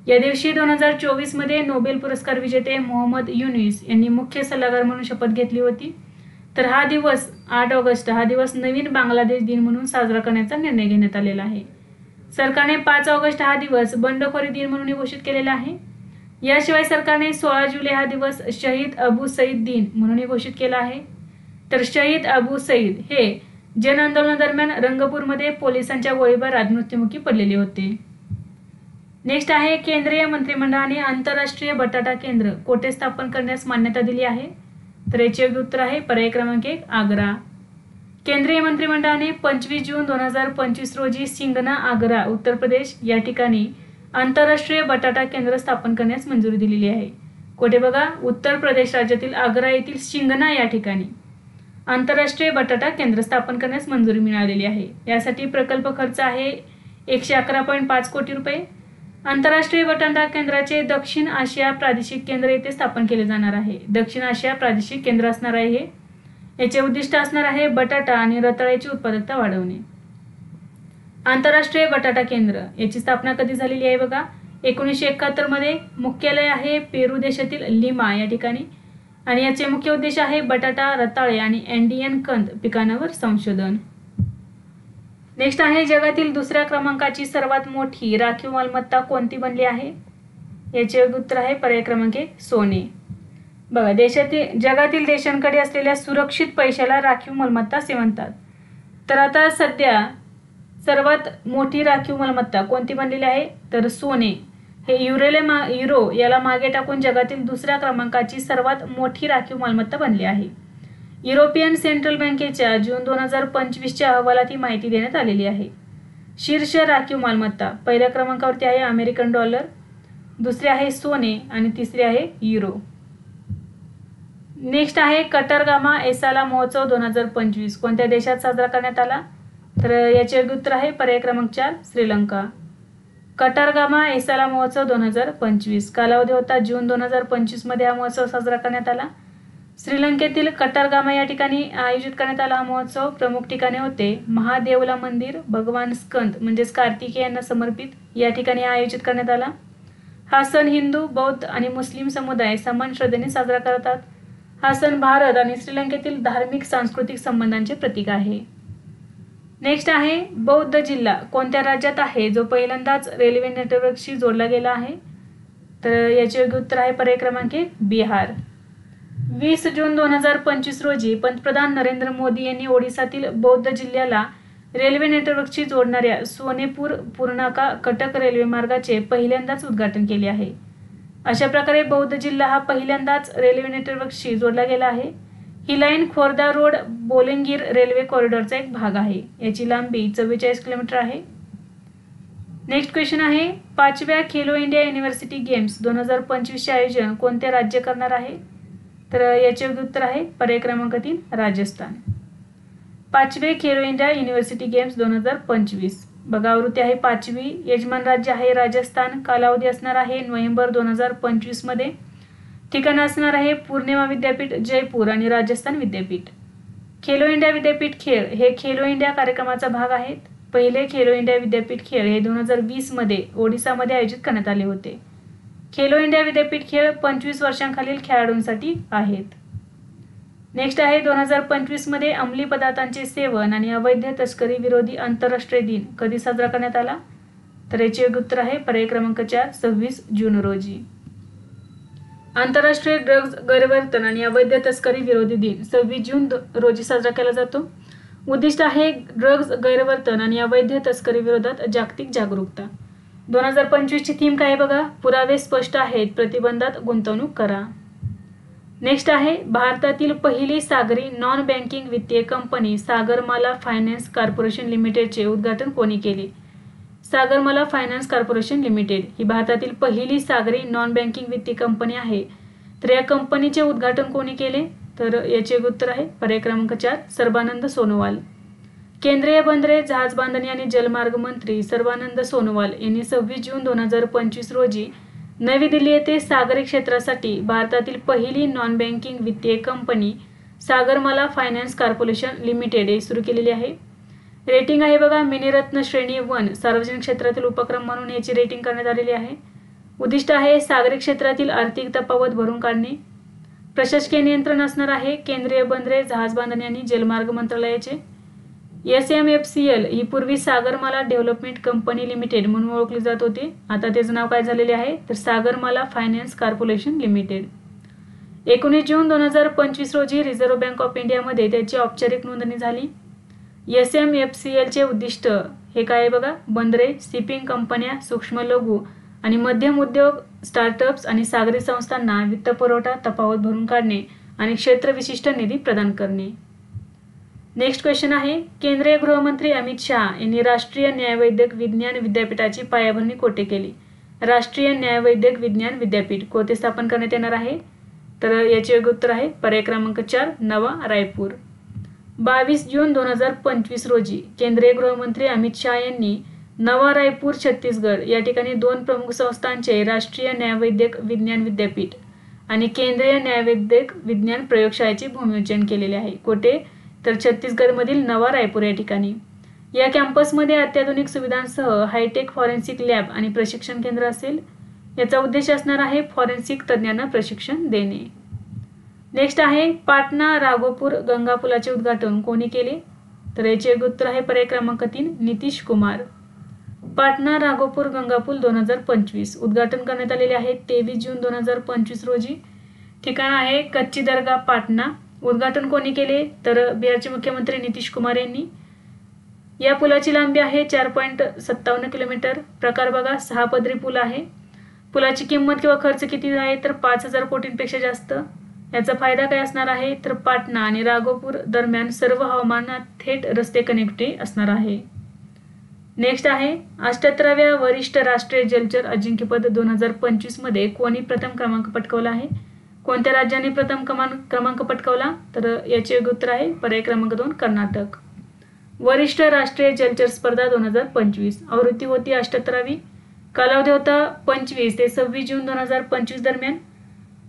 या दिवशी 2024 मध्ये नोबेल पुरस्कार विजेते मोहम्मद युनिस यांनी मुख्य सल्लागार म्हणून शपथ घेतली होती. तर हा दिवस 8 ऑगस्ट हा दिवस नवीन बांगलादेश दिन म्हणून साजरा करण्याचा निर्णय घेण्यात आलेला आहे. सरकारने 5 ऑगस्ट हा दिवस बंडखोरी दिन म्हणून घोषित केलेला आहे. याशिवाय सरकारने 16 जुलै हा दिवस शहीद अबू सईद दिन म्हणून घोषित केला आहे. तर शहीद अबू सईद हे जन आंदोलनादरम्यान रंगपूरमध्ये पोलिसांच्या गोळीबारात मृत्युमुखी पडलेले होते. नेक्स्ट आहे केंद्रीय मंत्रिमंडळाने आंतरराष्ट्रीय बटाटा केंद्र कोठे स्थापन करण्यास मान्यता दिली आहे? तर याचे उत्तर आहे पर्याय क्रमांक 1 आग्रा. केंद्रीय मंत्रिमंडळाने 25 जून 2025 रोजी सिंगना आग्रा उत्तर प्रदेश या ठिकाणी आंतरराष्ट्रीय बटाटा केंद्र स्थापन करण्यास मंजुरी दिलेली आहे. कुठे बघा? उत्तर प्रदेश राज्यातील आग्रा येथील सिंगना या ठिकाणी आंतरराष्ट्रीय बटाटा केंद्र स्थापन करण्यास मंजुरी मिळालेली आहे. यासाठी प्रकल्प खर्च आहे 111.5 कोटी रुपये. आंतरराष्ट्रीय बटाटा केंद्राचे दक्षिण आशिया प्रादेशिक केंद्र येथे स्थापन केले जाणार आहे. दक्षिण आशिया प्रादेशिक केंद्र असणार आहे हे. याचे उद्दिष्ट असणार आहे बटाटा आणि रताळ्याची उत्पादकता वाढवणे. आंतरराष्ट्रीय बटाटा केंद्र याची स्थापना कधी झालेली आहे बघा? 1971 मध्ये. मुख्यालय आहे पेरू देशातील लिमा या ठिकाणी आणि याचे मुख्य उद्देश आहे बटाटा, रताळे आणि अँडियन कंद पिकांवर संशोधन. नेक्स्ट आहे जगातील दुसऱ्या क्रमांकाची सर्वात मोठी राखीव मालमत्ता कोणती बनली आहे? याचे उत्तर आहे पर्याय क्रमांक 1 सोने. बघा, जगातील देशांकडे असलेल्या सुरक्षित पैशाला राखीव मालमत्ता असे म्हणतात. तर आता सध्या सर्वात मोठी राखीव मालमत्ता कोणती बनलेली आहे? तर सोने हे युरो याला मागे टाकून जगातील दुसऱ्या क्रमांकाची सर्वात मोठी राखीव मालमत्ता बनली आहे. युरोपियन सेंट्रल बँकेच्या जून 2025च्या अहवालात ही माहिती देण्यात आलेली आहे. शीर्ष राखीव मालमत्ता पहिल्या क्रमांकावरती आहे अमेरिकन डॉलर, दुसरे आहे सोने आणि तिसरे आहे युरो. नेक्स्ट आहे कटरगामा एसाला महोत्सव 2025 कोणत्या देशात साजरा करण्यात आला? तर याचे उत्तर आहे पर्याय क्रमांक 4 श्रीलंका. कटरगामा एसाला महोत्सव 2025 कालावधी होता जून 2025 मध्ये हा महोत्सव साजरा करण्यात आला. श्रीलंकेतील कटरगामा या ठिकाणी आयोजित करण्यात आला. हा महोत्सव प्रमुख ठिकाणे होते महादेवला मंदिर, भगवान स्कंद म्हणजेच कार्तिकेय यांना समर्पित या ठिकाणी आयोजित करण्यात आला. हा सण हिंदू, बौद्ध आणि मुस्लिम समुदाय समान श्रद्धेने साजरा करतात. हा सण भारत आणि श्रीलंकेतील धार्मिक सांस्कृतिक संबंधांचे प्रतीक आहे. नेक्स्ट आहे बौद्ध जिल्हा कोणत्या राज्यात आहे जो पहिल्यांदाच रेल्वे नेटवर्कशी जोडला गेला आहे? तर याचे योग्य उत्तर आहे पर्याय क्रमांक 1 बिहार. 20 जून 2025 रोजी पंतप्रधान नरेंद्र मोदी यांनी ओडिसातील बौद्ध जिल्ह्याला रेल्वे नेटवर्कशी जोडणाऱ्या सोनेपूर पूर्णाका कटक रेल्वे मार्गाचे पहिल्यांदाच उद्घाटन केले आहे. अशा प्रकारे बौद्ध जिल्हा हा पहिल्यांदाच रेल्वे नेटवर्कशी जोडला गेला आहे. ही line Khordha road Bolangir railway कॉरिडॉरचा एक भाग आहे. याची लांबी 44 किलोमीटर आहे. नेक्स्ट क्वेश्चन आहे 5व्या खेलो इंडिया युनिव्हर्सिटी गेम्स 2025 चे आयोजन कोणते राज्य करणार आहे? तर याचे उत्तर आहे पर्याय क्रमांक 3 राजस्थान. 5वे खेलो इंडिया युनिव्हर्सिटी गेम्स 2025 बघा, आवृत्ती आहे 5वी. यजमान राज्य आहे राजस्थान. कालावधी असणार आहे नोव्हेंबर 2025 मध्ये. ठिकाण असणार आहे पूर्णिमा विद्यापीठ जयपूर आणि राजस्थान विद्यापीठ. खेलो इंडिया विद्यापीठ खेळ हे खेलो इंडिया कार्यक्रमाचा भाग आहेत. पहिले खेलो इंडिया विद्यापीठ खेळ हे 2020 मध्ये ओडिसामध्ये आयोजित करण्यात आले होते. खेलो इंडिया विद्यापीठ खेळ 25 वर्षांखालील खेळाडूंसाठी आहेत. नेक्स्ट आहे 2025 मध्ये अंमली पदार्थांचे सेवन आणि अवैध तस्करी विरोधी आंतरराष्ट्रीय दिन कधी साजरा करण्यात आला? तर याचे योग्य उत्तर आहे पर्याय क्रमांक 4 26 जून रोजी. आंतरराष्ट्रीय ड्रग्ज गैरवर्तन आणि अवैध तस्करी विरोधी दिन 26 जून रोजी साजरा केला जातो. उद्दिष्ट आहे ड्रग्ज गैरवर्तन आणि अवैध तस्करी विरोधात जागतिक जागरूकता. 2025 ची थीम काय आहे बघा? पुरावे स्पष्ट आहेत, प्रतिबंधात गुंतवणूक करा. नेक्स्ट आहे भारतातील पहिली सागरी नॉन बँकिंग वित्तीय कंपनी सागरमाला फायनान्स कॉर्पोरेशन लिमिटेडचे उद्घाटन कोणी केले? सागरमाला फायनान्स कॉर्पोरेशन लिमिटेड ही भारतातील पहिली सागरी नॉन बँकिंग वित्तीय कंपनी आहे. तर या कंपनीचे उद्घाटन कोणी केले? तर याचे उत्तर आहे पर्याय क्रमांक 4 सर्बानंद सोनोवाल. केंद्रीय बंदरे, जहाज बांधणी आणि जलमार्ग मंत्री सर्बानंद सोनोवाल यांनी 26 जून 2025 रोजी नवी दिल्ली येथे सागरी क्षेत्रासाठी भारतातील पहिली नॉन बँकिंग वित्तीय company Sagarmala finance corporation limited हे सुरू केलेली आहे. रेटिंग आहे बघा मिनिरत्न श्रेणी 1 सार्वजनिक क्षेत्रातील उपक्रम म्हणून याची रेटिंग करण्यात आलेली आहे. उद्दिष्ट आहे सागरी क्षेत्रातील आर्थिक तफावत भरून काढणे. प्रशासकीय नियंत्रण असणार आहे केंद्रीय बंदरे, जहाज बांधणी आणि जलमार्ग मंत्रालयाचे. SMFCL ही पूर्वी सागरमाला डेव्हलपमेंट कंपनी लिमिटेड म्हणून ओळखली जात होती. आता त्याचं नाव काय झालेले आहे तर सागरमाला फायनान्स कॉर्पोरेशन लिमिटेड. 19 जून 2025 रोजी रिझर्व्ह बँक ऑफ इंडियामध्ये त्याची औपचारिक नोंदणी झाली. SMFCL चे उद्दिष्ट हे काय आहे बघा बंदरे, शिपिंग कंपन्या, सूक्ष्म लघु आणि मध्यम उद्योग, स्टार्टअप्स आणि सागरी संस्थांना वित्तपुरवठा, तफावत भरून काढणे आणि क्षेत्रविशिष्ट निधी प्रदान करणे. नेक्स्ट क्वेश्चन आहे केंद्रीय गृहमंत्री अमित शहा यांनी राष्ट्रीय न्यायवैद्यक विज्ञान विद्यापीठाची पायाभरणी कोठे केली. राष्ट्रीय न्यायवैद्यक विज्ञान विद्यापीठ कोठे स्थापन करण्यात येणार आहे तर याचे योग्य उत्तर आहे पर्याय क्रमांक 4 नवा रायपूर. 22 जून 2025 रोजी केंद्रीय गृहमंत्री अमित शहा यांनी नवा रायपूर छत्तीसगड या ठिकाणी 2 प्रमुख संस्थांचे राष्ट्रीय न्यायवैद्यक विज्ञान विद्यापीठ आणि केंद्रीय न्यायवैद्यक विज्ञान प्रयोगशाळेचे भूमिपूजन केलेले आहे. कोठे तर छत्तीसगडमधील नवा रायपूर या ठिकाणी. या कॅम्पसमध्ये अत्याधुनिक सुविधांसह हायटेक फॉरेन्सिक लॅब आणि प्रशिक्षण केंद्र असेल. याचा उद्देश असणार आहे फॉरेन्सिक तज्ज्ञांना प्रशिक्षण देणे. नेक्स्ट आहे पाटणा राघोपूर गंगा पुलाचे उद्घाटन कोणी केले तर याचे योग्य उत्तर आहे पर्याय क्रमांक 3 नितीश कुमार. पाटणा राघोपूर गंगा पूल 2025 उद्घाटन करण्यात आलेले आहे 23 जून 2025 रोजी. ठिकाण आहे कच्ची दर्गा पाटणा. उद्घाटन कोणी केले तर बिहारचे मुख्यमंत्री नितीश कुमार यांनी. या पुलाची लांबी आहे 4.57 किलोमीटर. प्रकार बघा 6 पदरी पूल आहे. पुलाची किंमत किंवा खर्च किती आहे तर 5,000 कोटींपेक्षा जास्त. याचा फायदा काय असणार आहे तर पाटणा आणि राघोपूर दरम्यान सर्व हवामानात थेट रस्ते कनेक्टिव्हिटी असणार आहे. नेक्स्ट आहे 78व्या वरिष्ठ राष्ट्रीय जलचर अजिंक्यपद 2025 मध्ये कोणी प्रथम क्रमांक पटकावला आहे. कोणत्या राज्याने प्रथम क्रमांक पटकावला तर याचे योग्य उत्तर आहे पर्याय क्रमांक 2 कर्नाटक. वरिष्ठ राष्ट्रीय जलचर स्पर्धा 2025 आवृत्ती होती 78वी. कालावधी होता 25 ते 26 जून 2025 दरम्यान.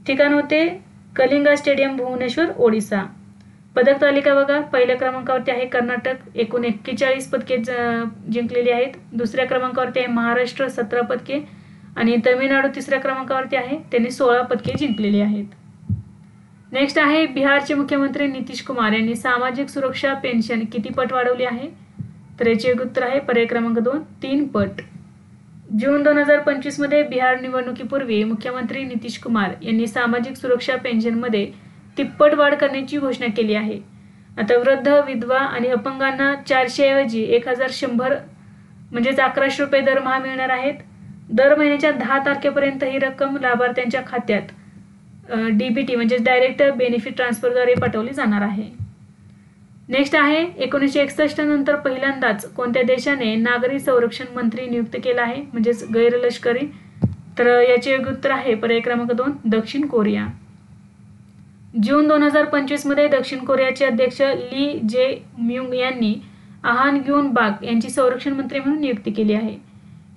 ठिकाण होते कलिंगा स्टेडियम भुवनेश्वर ओडिसा. पदक तालिका बघा पहिल्या क्रमांकावरती आहे कर्नाटक, एकूण 41 पदके जिंकलेली आहेत. दुसऱ्या क्रमांकावरती आहे महाराष्ट्र 17 पदके आणि तमिळनाडू तिसऱ्या क्रमांकावरती आहे, त्यांनी 16 पदके जिंकलेली आहेत. नेक्स्ट आहे बिहारचे मुख्यमंत्री नितीश कुमार यांनी सामाजिक सुरक्षा पेन्शन किती पट वाढवली आहे तर याचे उत्तर आहे पर्याय क्रमांक 2 3 पट. जून 2025 मध्ये बिहार निवडणुकीपूर्वी मुख्यमंत्री नितीश कुमार यांनी सामाजिक सुरक्षा पेन्शनमध्ये तिप्पट वाढ करण्याची घोषणा केली आहे. आता वृद्ध, विधवा आणि अपंगांना 400 ऐवजी 1100 म्हणजेच 1100 रुपये दरमहा मिळणार आहेत. दर महिन्याच्या 10 तारखेपर्यंत ही रक्कम लाभार्थ्यांच्या खात्यात DBT म्हणजे डायरेक्ट बेनिफिट ट्रान्सफरद्वारे पाठवली जाणार आहे. नेक्स्ट आहे 1961 नंतर पहिल्यांदाच कोणत्या देशाने नागरी संरक्षण मंत्री नियुक्त केला आहे म्हणजेच गैरलष्करी तर याचे योग्य उत्तर आहे पर्याय क्रमांक 2 दक्षिण कोरिया. जून 2025 मध्ये दक्षिण कोरियाचे अध्यक्ष ली जे म्युंग यांनी आहान ग्युन बाग यांची संरक्षण मंत्री म्हणून नियुक्ती केली आहे.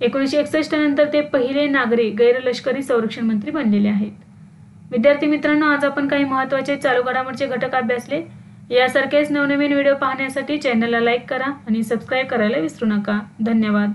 1961 नंतर ते पहिले नागरी गैरलष्करी संरक्षण मंत्री बनलेले आहेत. विद्यार्थी मित्रांनो, आज आपण काही महत्त्वाचे चालू घडामोडीचे घटक अभ्यासले. यासारखेच नवनवीन व्हिडिओ पाहण्यासाठी चॅनलला लाईक करा आणि सबस्क्राईब करायला विसरू नका. धन्यवाद.